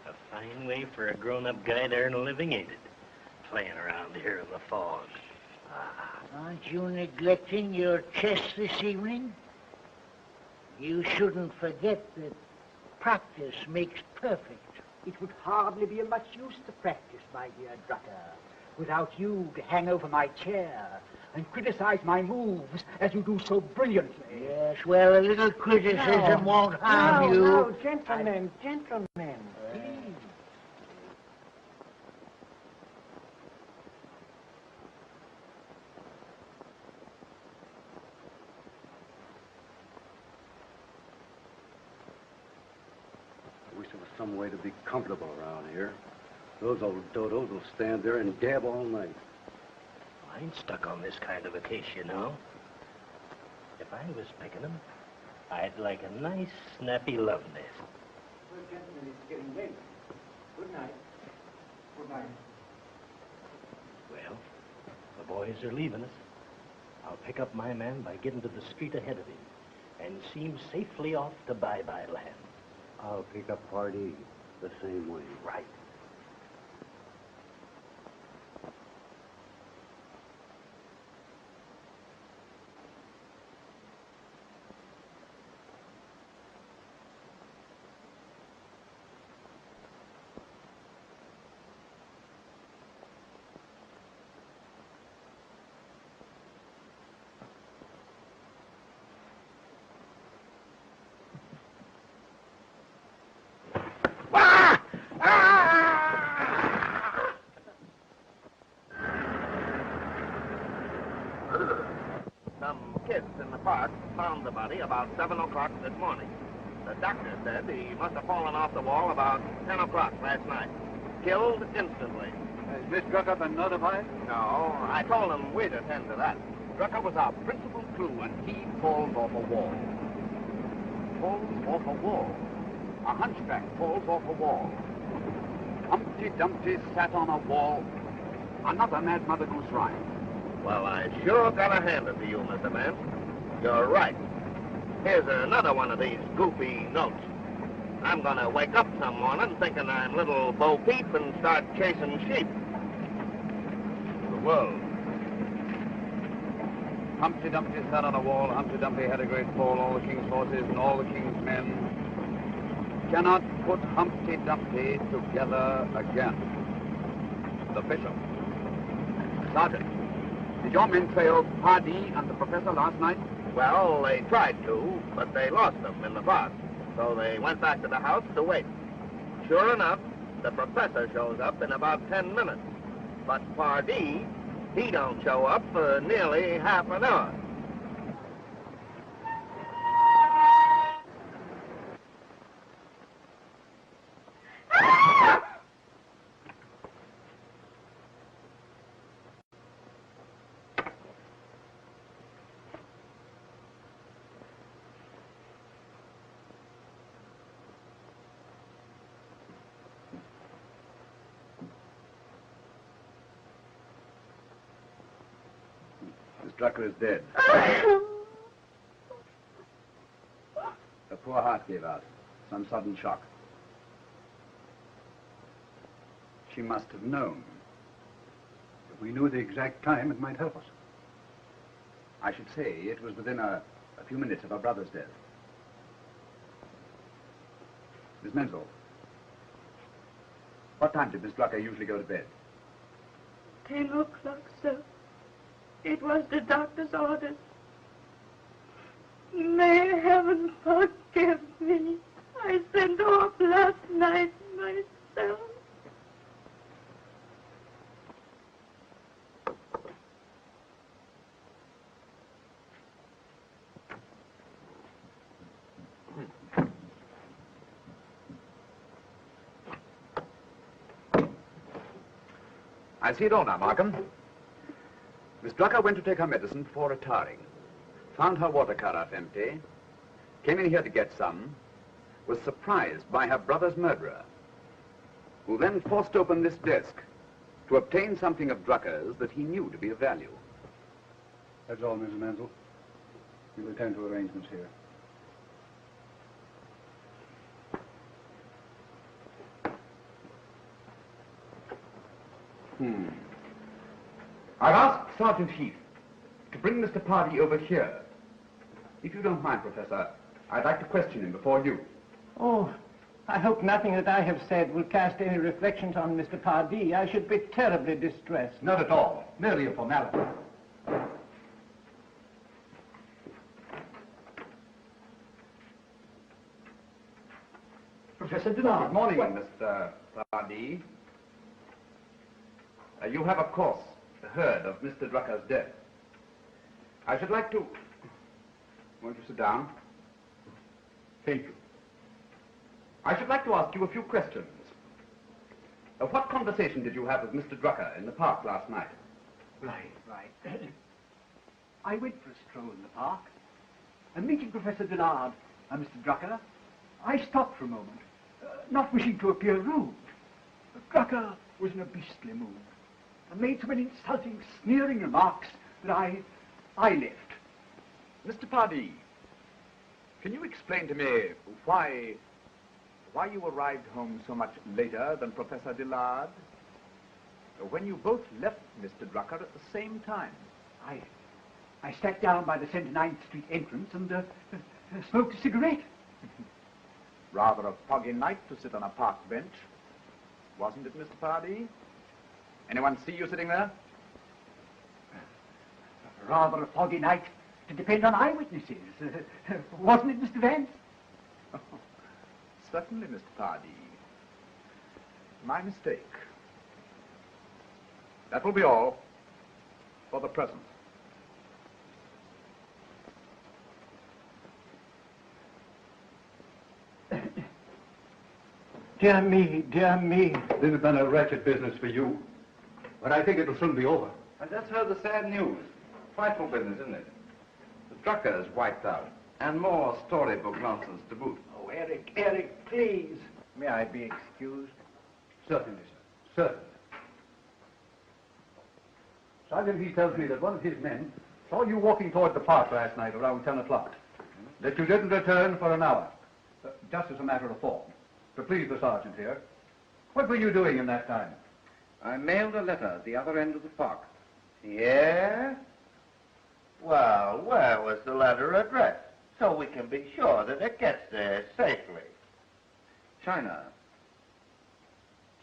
A fine way for a grown-up guy to earn a living, ain't it? Playing around here in the fog. Aren't you neglecting your chess this evening? You shouldn't forget that practice makes perfect. It would hardly be of much use to practice, my dear Drucker, without you to hang over my chair and criticize my moves as you do so brilliantly. Yes, well, a little criticism won't harm you. No, gentlemen, gentlemen, please. I wish there was some way to be comfortable around here. Those old dodos will stand there and gab all night. I ain't stuck on this kind of a case, you know. If I was picking them, I'd like a nice, snappy love nest. Well, gentlemen, it's getting late. Good night. Good night. Well, the boys are leaving us. I'll pick up my man by getting to the street ahead of him and see him safely off to bye-bye land. I'll pick up Pardee the same way. Right. Some kids in the park found the body about 7 o'clock this morning. The doctor said he must have fallen off the wall about 10 o'clock last night. Killed instantly. Has Miss Drucker been notified? No, I told him we'd attend to that. Drucker was our principal clue, and he falls off a wall. Falls off a wall. A hunchback falls off a wall. Humpty Dumpty sat on a wall. Another Mad Mother Goose rhyme. Well, I sure gotta hand it to you, Mr. Vance. You're right. Here's another one of these goofy notes. I'm gonna wake up some morning thinking I'm little Bo Peep and start chasing sheep. The world. Humpty Dumpty sat on a wall. Humpty Dumpty had a great fall. All the king's horses and all the king's men cannot put Humpty Dumpty together again. The bishop. Sergeant, did your men trail Pardee and the professor last night? Well, they tried to, but they lost them in the fog. So they went back to the house to wait. Sure enough, the professor shows up in about 10 minutes. But Pardee, he don't show up for nearly half an hour. Miss Drucker is dead. Her poor heart gave out. Some sudden shock. She must have known. If we knew the exact time, it might help us. I should say it was within a few minutes of her brother's death. Miss Menzel, what time did Miss Drucker usually go to bed? 10 o'clock, sir. It was the doctor's orders. May heaven forgive me. I sent off last night myself. I see it all now, Markham. Miss Drucker went to take her medicine before retiring. Found her water carafe empty. Came in here to get some. Was surprised by her brother's murderer, who then forced open this desk to obtain something of Drucker's that he knew to be of value. That's all, Mrs. Mansell. We'll attend to arrangements here. I've asked Sergeant Heath to bring Mr. Pardee over here. If you don't mind, Professor, I'd like to question him before you. Oh, I hope nothing that I have said will cast any reflections on Mr. Pardee. I should be terribly distressed. Not at all. Merely a formality. Professor Dillard. Good morning, Mr. Pardee. You have, of course, heard of Mr. Drucker's death. I should like to... Won't you sit down? Thank you. I should like to ask you a few questions. What conversation did you have with Mr. Drucker in the park last night? Right. I went for a stroll in the park, and meeting Professor Dillard and Mr. Drucker, I stopped for a moment, not wishing to appear rude. But Drucker was in a beastly mood, and made so many insulting, sneering remarks that I left. Mr. Pardee, can you explain to me why you arrived home so much later than Professor Dillard, when you both left Mr. Drucker at the same time? I sat down by the 79th Street entrance and smoked a cigarette. Rather a foggy night to sit on a park bench, wasn't it, Mr. Pardee? Anyone see you sitting there? Rather a foggy night to depend on eyewitnesses. Wasn't it, Mr. Vance? Certainly, Mr. Pardee. My mistake. That will be all for the present. Dear me, dear me. This has been a wretched business for you, but I think it'll soon be over. I just heard the sad news. Frightful business, isn't it? The Drucker is wiped out, and more storybook nonsense to boot. Oh, Eric, please. May I be excused? Certainly, sir. Certainly. Sergeant, he tells me that one of his men saw you walking toward the park last night around 10 o'clock. That you didn't return for an hour. Just as a matter of form. To please the sergeant here. What were you doing in that time? I mailed a letter at the other end of the park. Yeah? Well, where was the letter addressed? So we can be sure that it gets there safely. China.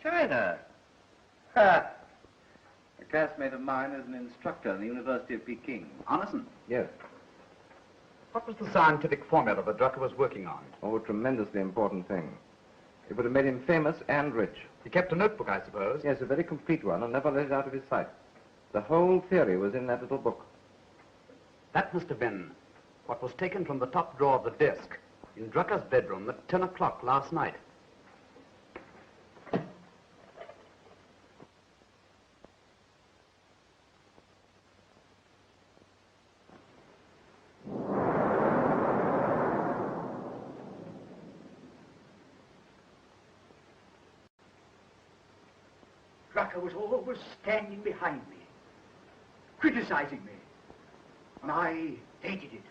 China? Ha! A classmate of mine is an instructor in the University of Peking. Anderson? Yes. What was the scientific formula that Drucker was working on? Oh, a tremendously important thing. It would have made him famous and rich. He kept a notebook, I suppose? Yes, a very complete one, and never let it out of his sight. The whole theory was in that little book. That must have been what was taken from the top drawer of the desk in Drucker's bedroom at 10 o'clock last night. Drucker was always standing behind me, criticizing me, and I hated it.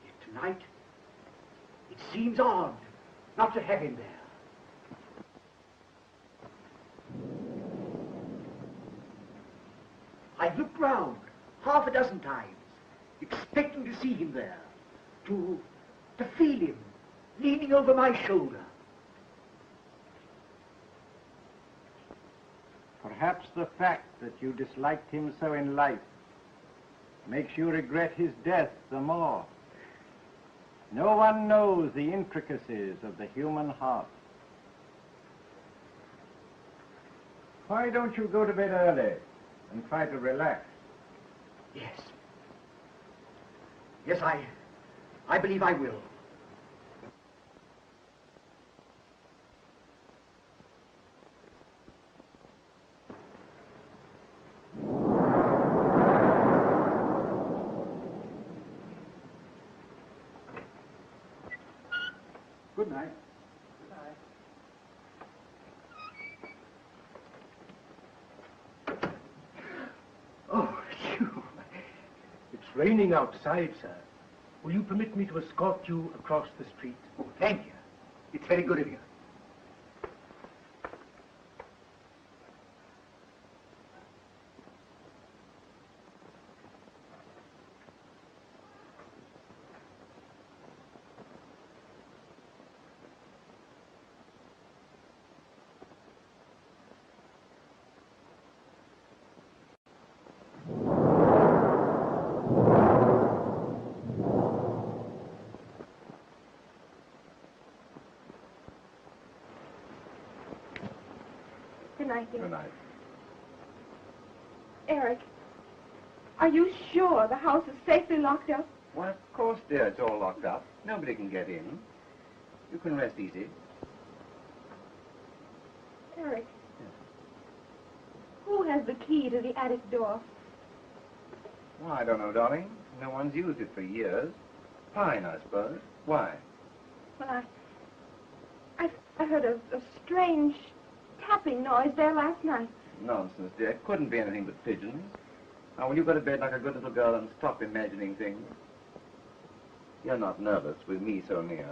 Yet tonight, it seems odd not to have him there. I've looked round half a dozen times, expecting to see him there, to feel him leaning over my shoulder. Perhaps the fact that you disliked him so in life makes you regret his death the more. No one knows the intricacies of the human heart. Why don't you go to bed early and try to relax? Yes. Yes, I believe I will. Good night. Oh, you. It's raining outside, sir. Will you permit me to escort you across the street? Oh, thank you. It's very good of you. Good night, dear. Good night. Eric, are you sure the house is safely locked up? Why, of course, dear, it's all locked up. Nobody can get in. You can rest easy. Eric, who has the key to the attic door? Well, I don't know, darling. No one's used it for years. Fine, I suppose. Why? Well, I heard a strange tapping noise there last night. Nonsense, dear. It couldn't be anything but pigeons. Now, will you go to bed like a good little girl and stop imagining things? You're not nervous with me so near.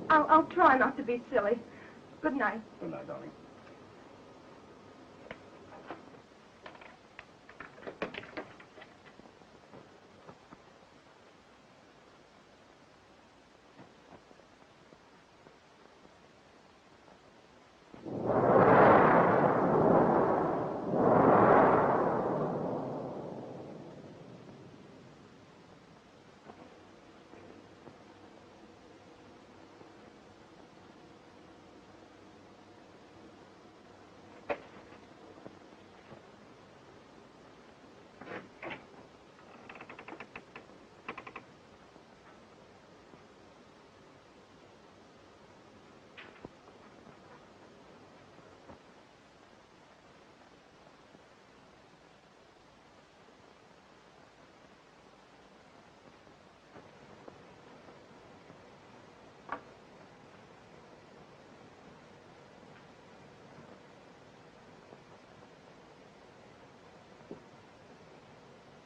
I'll try not to be silly. Good night. Good night, darling.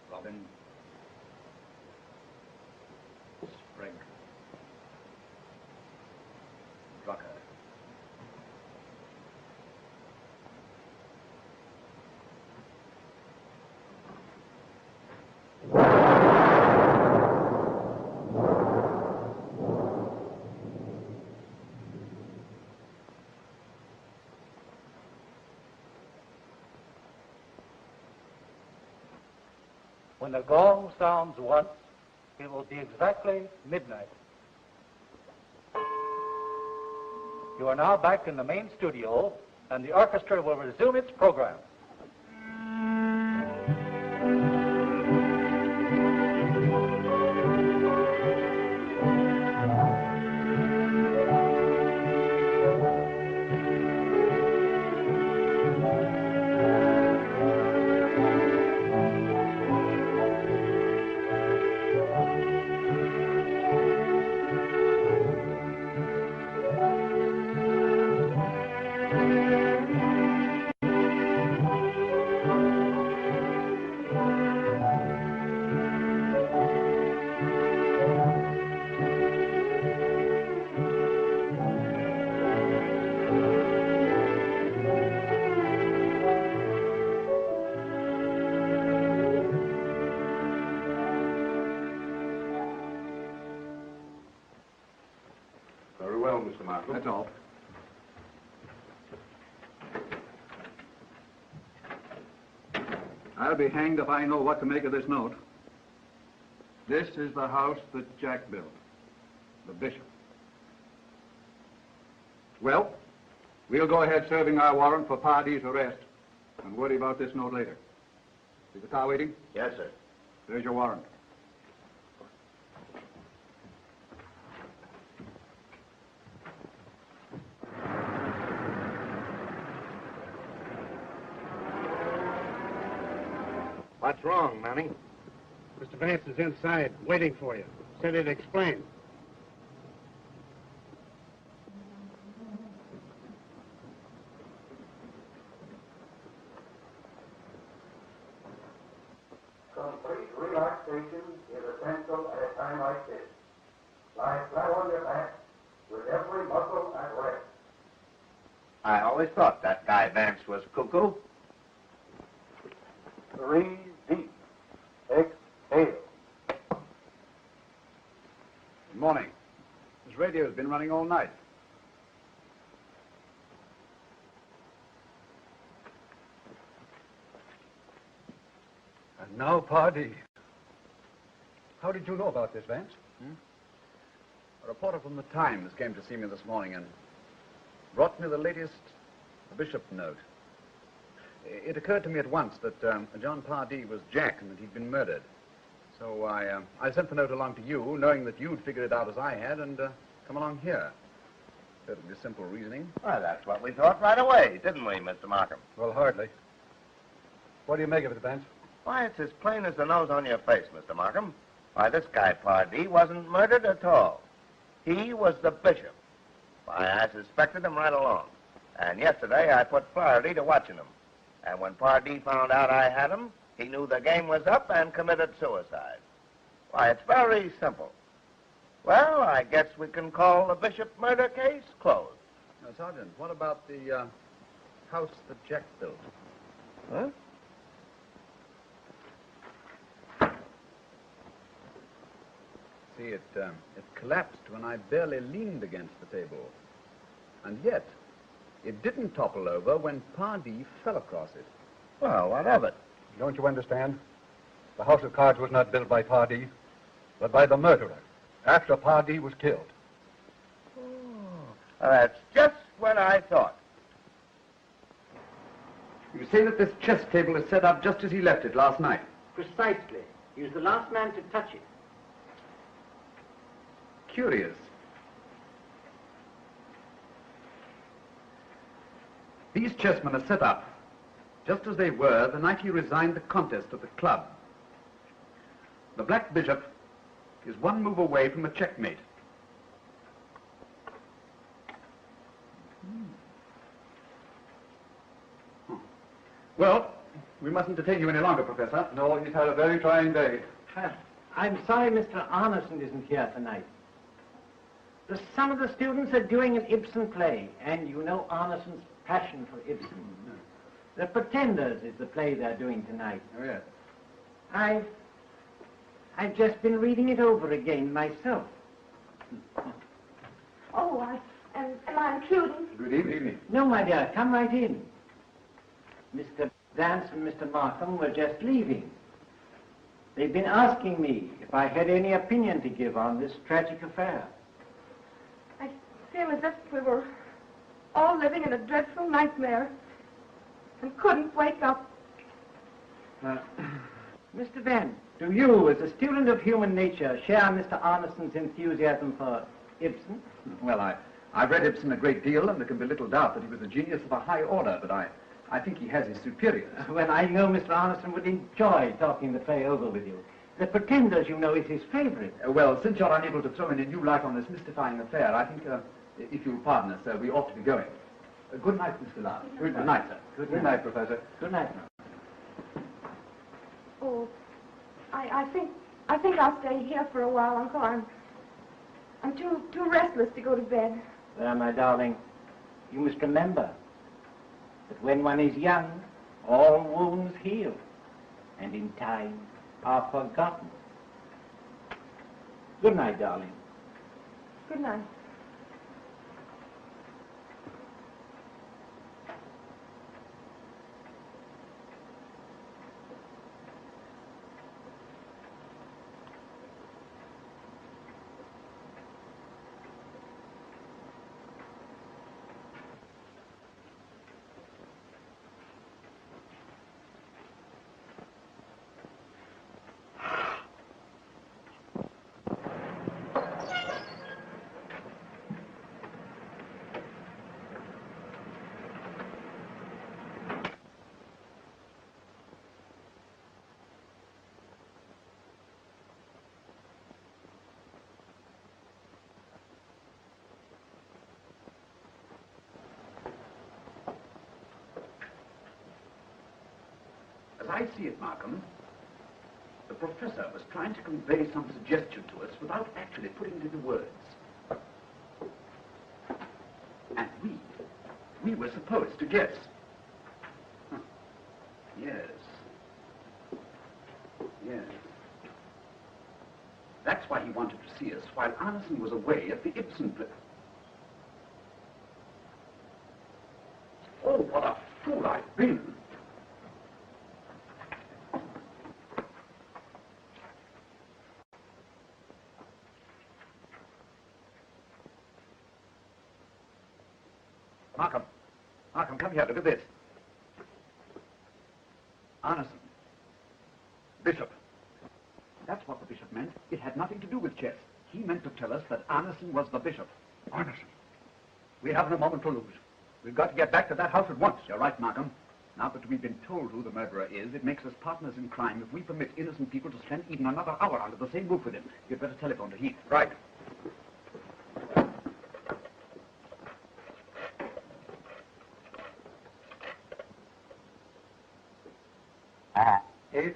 Robin. Sprague. Drucker. When the gong sounds once, it will be exactly midnight. You are now back in the main studio, and the orchestra will resume its program. Very well, Mr. Markham. That's all. I'll be hanged if I know what to make of this note. This is the house that Jack built. The bishop. Well, we'll go ahead serving our warrant for Pardee's arrest and worry about this note later. Is the car waiting? Yes, sir. There's your warrant. What's wrong, Manning? Mr. Vance is inside, waiting for you. Said he'd explain. Complete relaxation is essential at a time like this. Lie flat on your back with every muscle at rest. I always thought that guy Vance was cuckoo. 3 deep. Exhale. Good morning. This radio's been running all night. And now, Pardee. How did you know about this, Vance? A reporter from the Times came to see me this morning and brought me the latest bishop note. It occurred to me at once that John Pardee was Jack and that he'd been murdered. So I sent the note along to you, knowing that you'd figured it out as I had, and come along here. Perfectly simple reasoning. Well, that's what we thought right away, didn't we, Mr. Markham? Well, hardly. What do you make of it, Vance? Why, it's as plain as the nose on your face, Mr. Markham. Why, this guy Pardee wasn't murdered at all. He was the bishop. Why, I suspected him right along. And yesterday I put Flaherty to watching him. And when Pardee found out I had him, he knew the game was up and committed suicide. Why, it's very simple. Well, I guess we can call the bishop murder case closed. Now, Sergeant, what about the house that Jack built? Huh? See, it collapsed when I barely leaned against the table. And yet, it didn't topple over when Pardee fell across it. Well, what of it? Don't you understand? The house of cards was not built by Pardee, but by the murderer, after Pardee was killed. Well, that's just what I thought. You say that this chess table is set up just as he left it last night? Precisely. He was the last man to touch it. Curious. These chessmen are set up just as they were the night he resigned the contest at the club. The black bishop is one move away from a checkmate. Well, we mustn't detain you any longer, Professor. No, he's had a very trying day. I'm sorry Mr. Arneson isn't here tonight. Some of the students are doing an Ibsen play, and you know Arneson's passion for Ibsen. The Pretenders is the play they're doing tonight. Oh, yes. I've just been reading it over again myself. Oh, am I intruding? Good evening. No, my dear, come right in. Mr. Vance and Mr. Markham were just leaving. They've been asking me if I had any opinion to give on this tragic affair. I feel as if we were all living in a dreadful nightmare and couldn't wake up. Mr. Vance, do you, as a student of human nature, share Mr. Arneson's enthusiasm for Ibsen? Well, I've read Ibsen a great deal, and there can be little doubt that he was a genius of a high order, but I think he has his superiors. Well, I know Mr. Arneson would enjoy talking the play over with you. The Pretenders, you know, is his favorite. Well, since you're unable to throw in a new light on this mystifying affair, I think, if you'll pardon us, we ought to be going. Good night, Mr. Lard. Good night, sir. Good night, Professor. Good night. Oh, I think I'll stay here for a while, Uncle. I'm too restless to go to bed. Well, my darling, you must remember that when one is young, all wounds heal, and in time are forgotten. Good night, darling. Good night. I see it, Markham, the professor was trying to convey some suggestion to us without actually putting it into words. And we were supposed to guess. Huh. Yes. Yes. That's why he wanted to see us while Arneson was away at the Ibsen play. Oh, what a fool I've been. Markham, come here, look at this. Arneson. Bishop. That's what the bishop meant. It had nothing to do with chess. He meant to tell us that Arneson was the bishop. Arneson. We haven't a moment to lose. We've got to get back to that house at once. You're right, Markham. Now that we've been told who the murderer is, it makes us partners in crime if we permit innocent people to spend even another hour under the same roof with him. You'd better telephone to Heath. Right. Heath,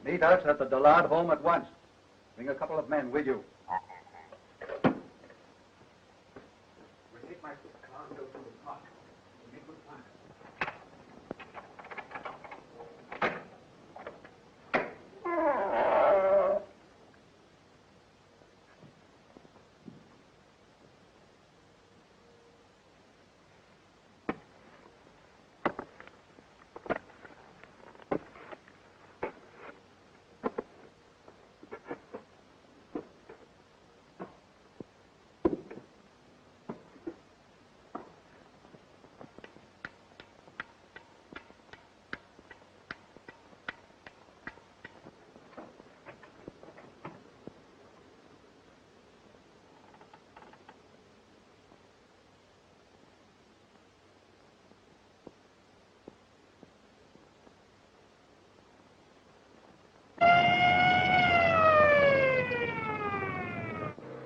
meet us at the Dillard home at once. Bring a couple of men with you. We'll take my car and go to the park. We'll make good plans.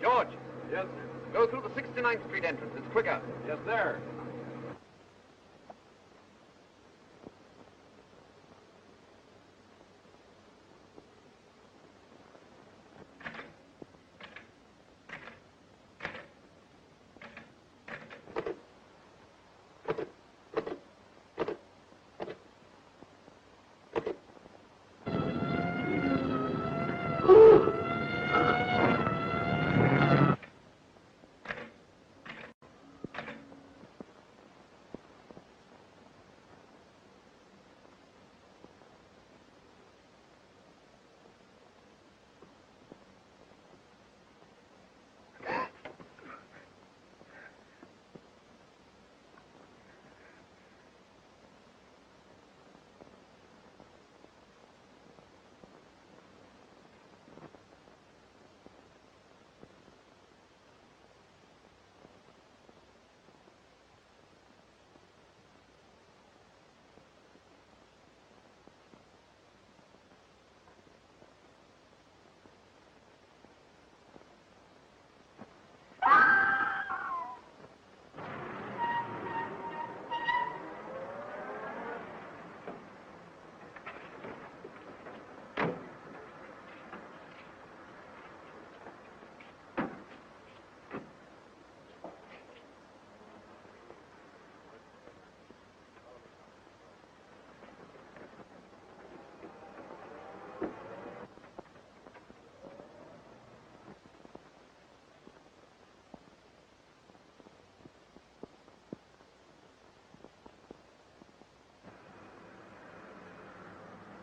George. Yes, sir. Go through the 69th Street entrance. It's quicker. Yes, sir.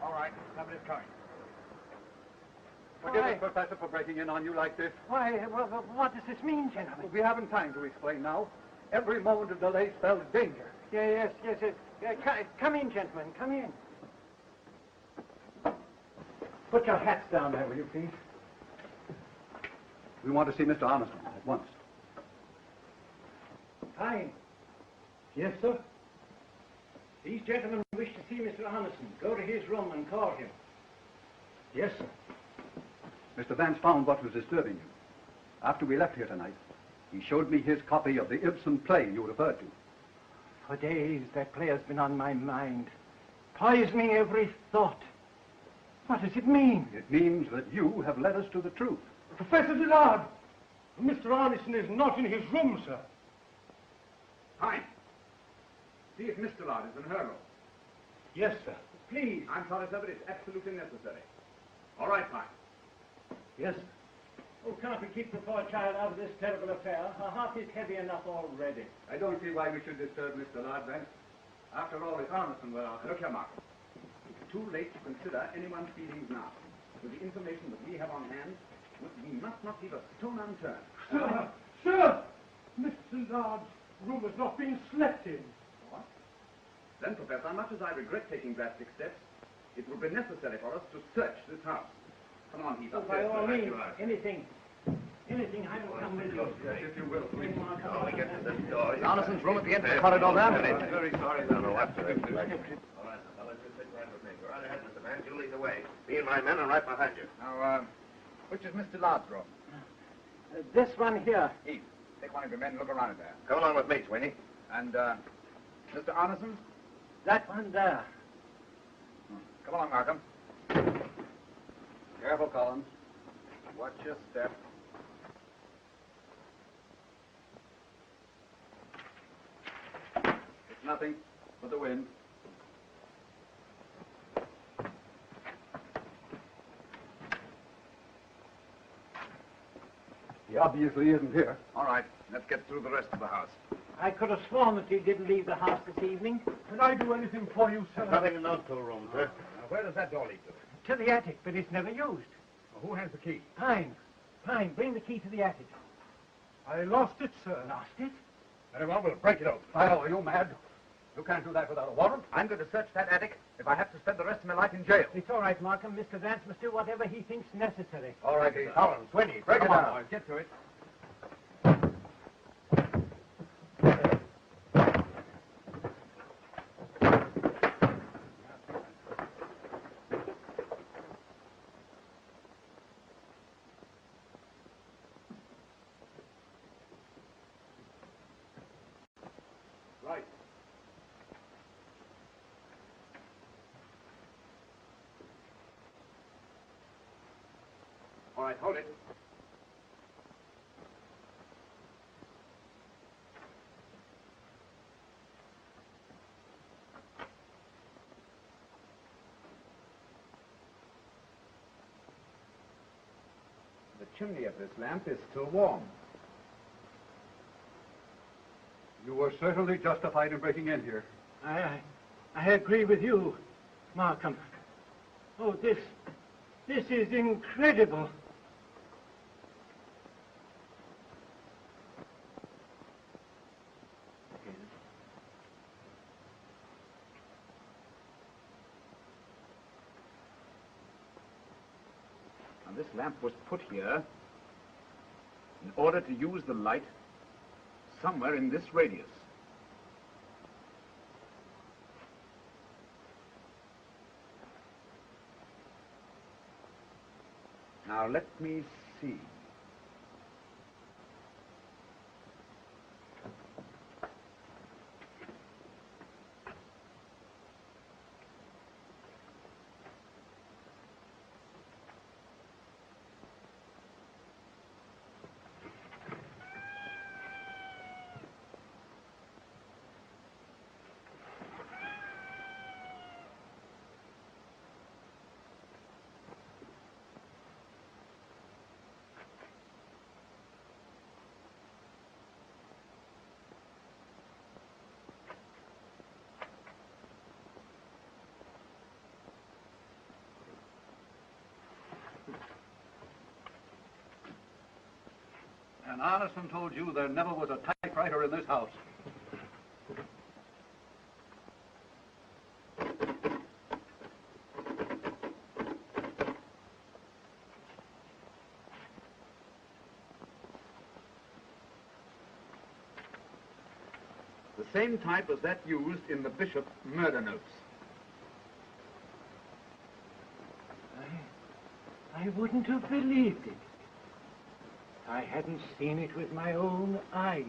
All right, somebody's coming. Forgive us, Professor, for breaking in on you like this. Why, what does this mean, gentlemen? We haven't time to explain now. Every moment of delay spells danger. Yes. Come in, gentlemen, come in. Put your hats down there, will you, please? We want to see Mr. Arneson at once. Fine. Yes, sir? These gentlemen wish to see Mr. Arneson. Go to his room and call him. Yes, sir. Mr. Vance found what was disturbing you. After we left here tonight, he showed me his copy of the Ibsen play you referred to. For days, that play has been on my mind. poisoning every thought. What does it mean? It means that you have led us to the truth. Professor Dillard! Mr. Arneson is not in his room, sir. Fine. See if Miss Dillard is in her room. Yes, sir. Please. I'm sorry, sir, but it's absolutely necessary. All right, fine. Yes. Oh, can't we keep the poor child out of this terrible affair? Her heart is heavy enough already. I don't see why we should disturb Miss Dillard, Vance. After all, it's Arneson we're after. Look here, Markham. It's too late to consider anyone's feelings now. With the information that we have on hand, we must not leave a stone unturned. Sir! Sir! Mr. Dillard's room has not been slept in. What? Then, Professor, much as I regret taking drastic steps, it will be necessary for us to search this house. Come on, Heath. By all means, anything. Anything, I will come with you. Yes, if you will, please. Now we get to this door. Arneson's room at the end of the corridor there. I'm very sorry. I don't know what to do. All right, fellas, you sit right with me. Go right ahead, Mr. Vance. You lead the way. Me and my men are right behind you. Now, which is Mr. Dillard's room? This one here. Heath, take one of your men and look around in there. Come along with me, Sweeney. And, Mr. Arneson's? That one there. Come along, Markham. Careful, Collins. Watch your step. It's nothing but the wind. He obviously isn't here. All right, let's get through the rest of the house. I could have sworn that he didn't leave the house this evening. Can I do anything for you, sir? There's nothing in those two rooms, sir. Where does that door lead to? To the attic, but it's never used. Well, who has the key? Pine. Pine, bring the key to the attic. I lost it, sir. Lost it? Very well, we'll break it open. Philo, are you mad? You can't do that without a warrant. I'm going to search that attic if I have to spend the rest of my life in jail. It's all right, Markham. Mr. Vance must do whatever he thinks necessary. All right, Heath. Collins, Sweeney, break it down. Get to it. Right. All right, hold it. The chimney of this lamp is still warm. You were certainly justified in breaking in here. I agree with you, Markham. Oh, this is incredible. Now, this lamp was put here in order to use the light somewhere in this radius. Now, let me see. And Arneson told you there never was a typewriter in this house. The same type as that used in the bishop's murder notes. I wouldn't have believed it. I hadn't seen it with my own eyes.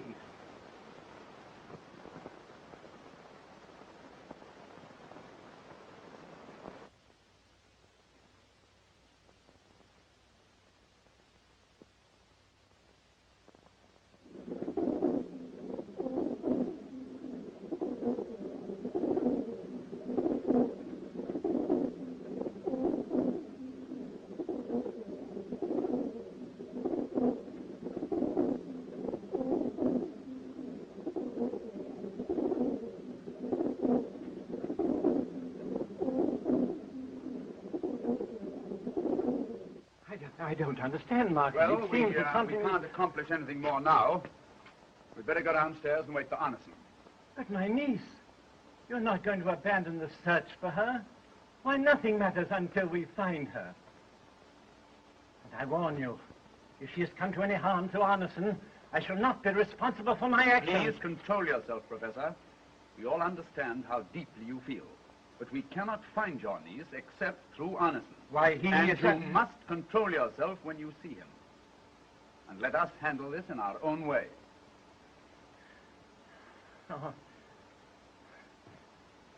don't understand, Martin. Well, it seems that something... we can't accomplish anything more now. We'd better go downstairs and wait for Arneson. But my niece, you're not going to abandon the search for her? Why, nothing matters until we find her. And I warn you, if she has come to any harm to Arneson, I shall not be responsible for my actions. Please control yourself, Professor. We all understand how deeply you feel. But we cannot find your niece except through Arneson. Why, he and is... you must control yourself when you see him. And let us handle this in our own way. Oh.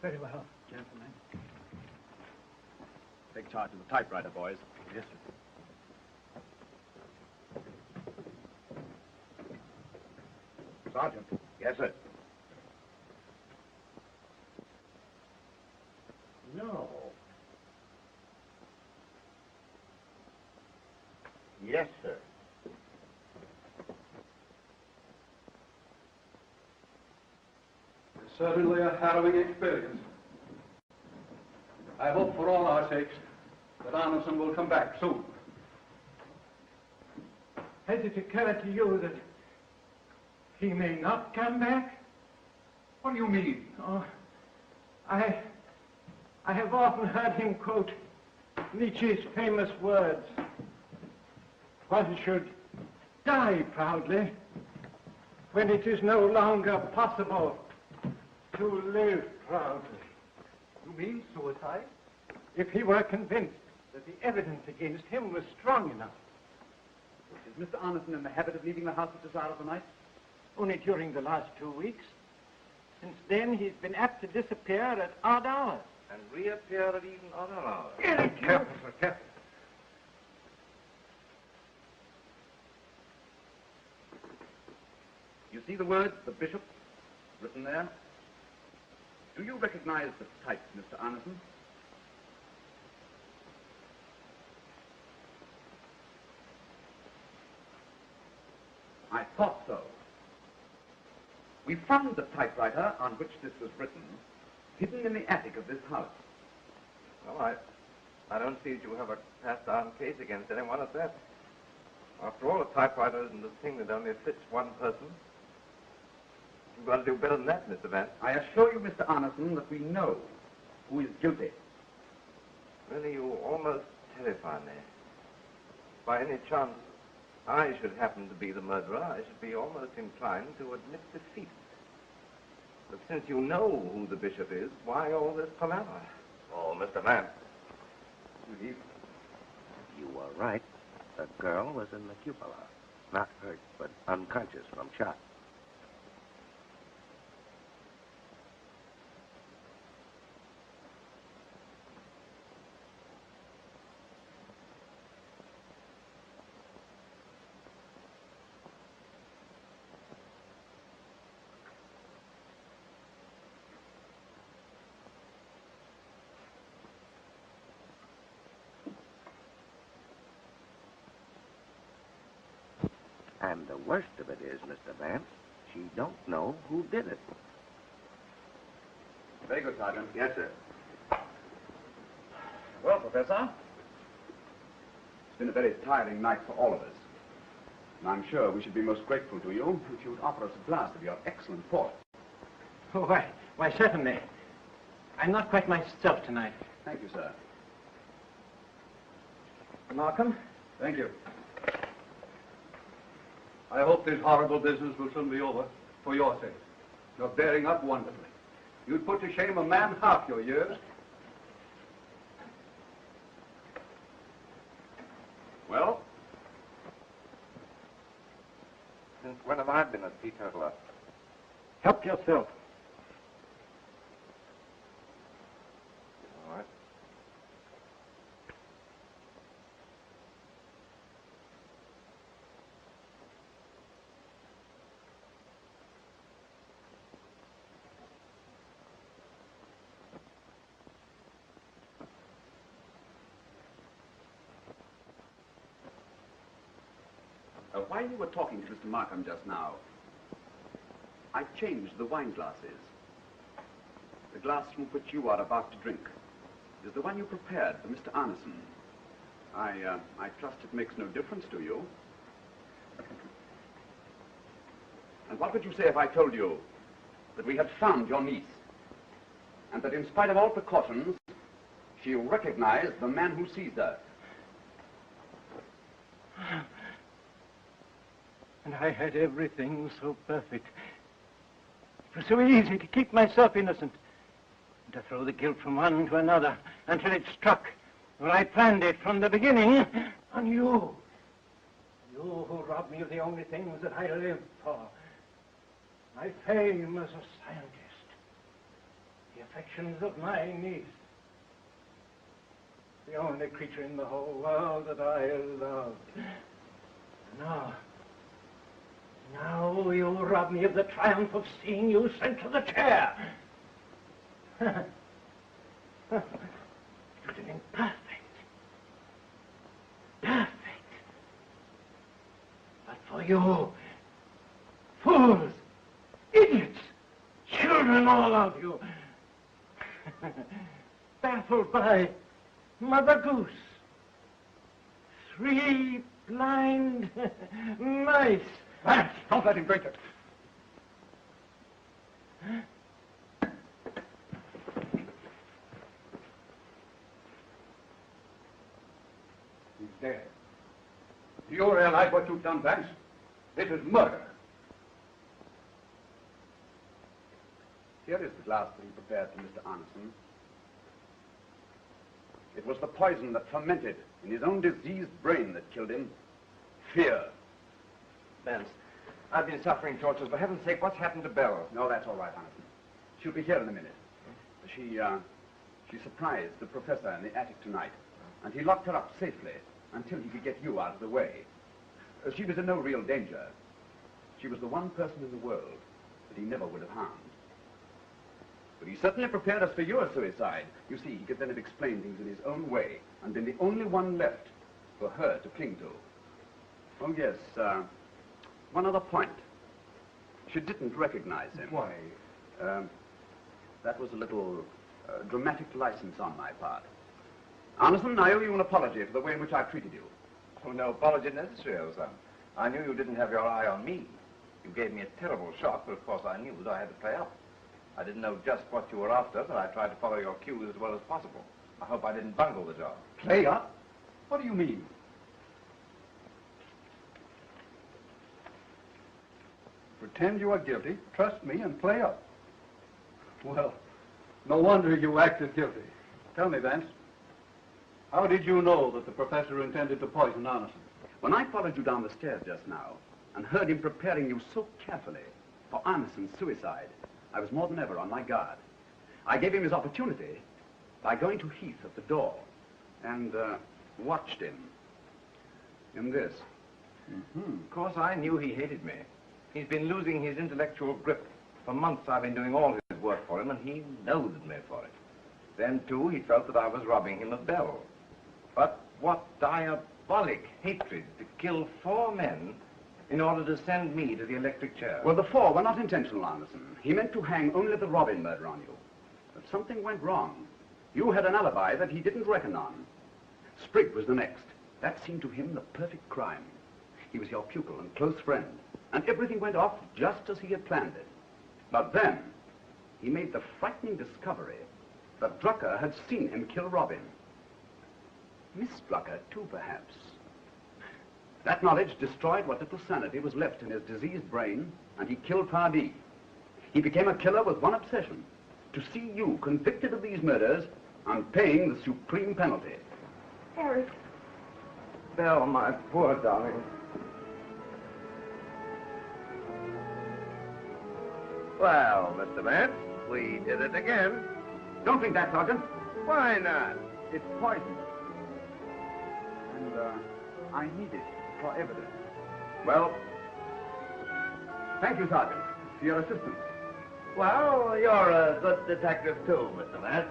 Very well. Gentlemen. Take charge of the typewriter, boys. Yes, sir. Sergeant. Yes, sir. No. Yes, sir. It's certainly a harrowing experience. I hope for all our sakes that Arneson will come back soon. Has it occurred to you that he may not come back? What do you mean? Oh, I have often heard him quote Nietzsche's famous words. One should die proudly when it is no longer possible to live proudly. You mean suicide? If he were convinced that the evidence against him was strong enough. Is Mr. Arneson in the habit of leaving the house at this hour of the night? Only during the last 2 weeks. Since then, he's been apt to disappear at odd hours. And reappear at even other hours. Careful, sir, careful. You see the words, the bishop, written there? Do you recognize the type, Mr. Arneson? I thought so. We found the typewriter on which this was written hidden in the attic of this house. Well, I don't see that you have a cast-iron case against anyone at that. After all, a typewriter isn't a thing that only fits one person. You've got to do better than that, Mr. Vance. I assure you, Mr. Arneson, that we know who is guilty. Really, you almost terrify me. If by any chance I should happen to be the murderer, I should be almost inclined to admit defeat. But since you know who the bishop is, why all this palaver? Oh, Mr. Vance. You were right. The girl was in the cupola. Not hurt, but unconscious from shock. And the worst of it is, Mr. Vance, she don't know who did it. Very good, Sergeant. Yes, sir. Well, Professor, it's been a very tiring night for all of us. And I'm sure we should be most grateful to you if you would offer us a glass of your excellent port. Oh, why, certainly. I'm not quite myself tonight. Thank you, sir. Markham? Thank you. I hope this horrible business will soon be over, for your sake. You're bearing up wonderfully. You'd put to shame a man half your years. Well? Since when have I been a teetotaler? Help yourself. All right. While you were talking to Mr. Markham just now, I changed the wine glasses. The glass from which you are about to drink is the one you prepared for Mr. Arneson. I trust it makes no difference to you. And what would you say if I told you that we had found your niece, and that in spite of all precautions, she recognized the man who seized her? And I had everything so perfect. It was so easy to keep myself innocent, and to throw the guilt from one to another until it struck. Well, I planned it from the beginning on you. You who robbed me of the only things that I lived for. My fame as a scientist. The affections of my niece. The only creature in the whole world that I loved. Now you rob me of the triumph of seeing you sent to the chair. It would have been perfect. Perfect. But for you, fools, idiots, children, all of you, baffled by Mother Goose, 3 blind mice. Vance, don't let him drink it. He's dead. Do you realize what you've done, Vance? This is murder. Here is the glass that he prepared for Mr. Arneson. It was the poison that fermented in his own diseased brain that killed him. Fear. Vance, I've been suffering tortures. For heaven's sake, what's happened to Belle? No, that's all right, Arneson. She'll be here in a minute. She surprised the professor in the attic tonight, and he locked her up safely until he could get you out of the way. She was in no real danger. She was the one person in the world that he never would have harmed. But he certainly prepared us for your suicide. You see, he could then have explained things in his own way and been the only one left for her to cling to. Oh, yes, one other point. She didn't recognize him. Why? That was a little dramatic license on my part. Arneson, I owe you an apology for the way in which I treated you. Oh, no apology necessary, old son. I knew you didn't have your eye on me. You gave me a terrible shock, but of course I knew that I had to play up. I didn't know just what you were after, but I tried to follow your cues as well as possible. I hope I didn't bungle the job. Play up? What do you mean? Pretend you are guilty, trust me, and play up. Well, no wonder you acted guilty. Tell me, Vance, how did you know that the professor intended to poison Arneson? When I followed you down the stairs just now and heard him preparing you so carefully for Arneson's suicide, I was more than ever on my guard. I gave him his opportunity by going to Heath at the door and watched him in this. Of course, I knew he hated me. He's been losing his intellectual grip. For months, I've been doing all his work for him, and he loathed me for it. Then, too, he felt that I was robbing him of Belle. But what diabolic hatred to kill 4 men in order to send me to the electric chair. Well, the 4 were not intentional, Arneson. He meant to hang only the Robin murder on you. But something went wrong. You had an alibi that he didn't reckon on. Sprigg was the next. That seemed to him the perfect crime. He was your pupil and close friend, and everything went off just as he had planned it. But then, he made the frightening discovery that Drucker had seen him kill Robin. Miss Drucker, too, perhaps. That knowledge destroyed what little sanity was left in his diseased brain, and he killed Pardee. He became a killer with one obsession: to see you convicted of these murders and paying the supreme penalty. Eric. Belle, my poor darling. Well, Mr. Vance, we did it again. Don't drink that, Sergeant. Why not? It's poison. And, I need it for evidence. Well, thank you, Sergeant, for your assistance. Well, you're a good detective, too, Mr. Vance.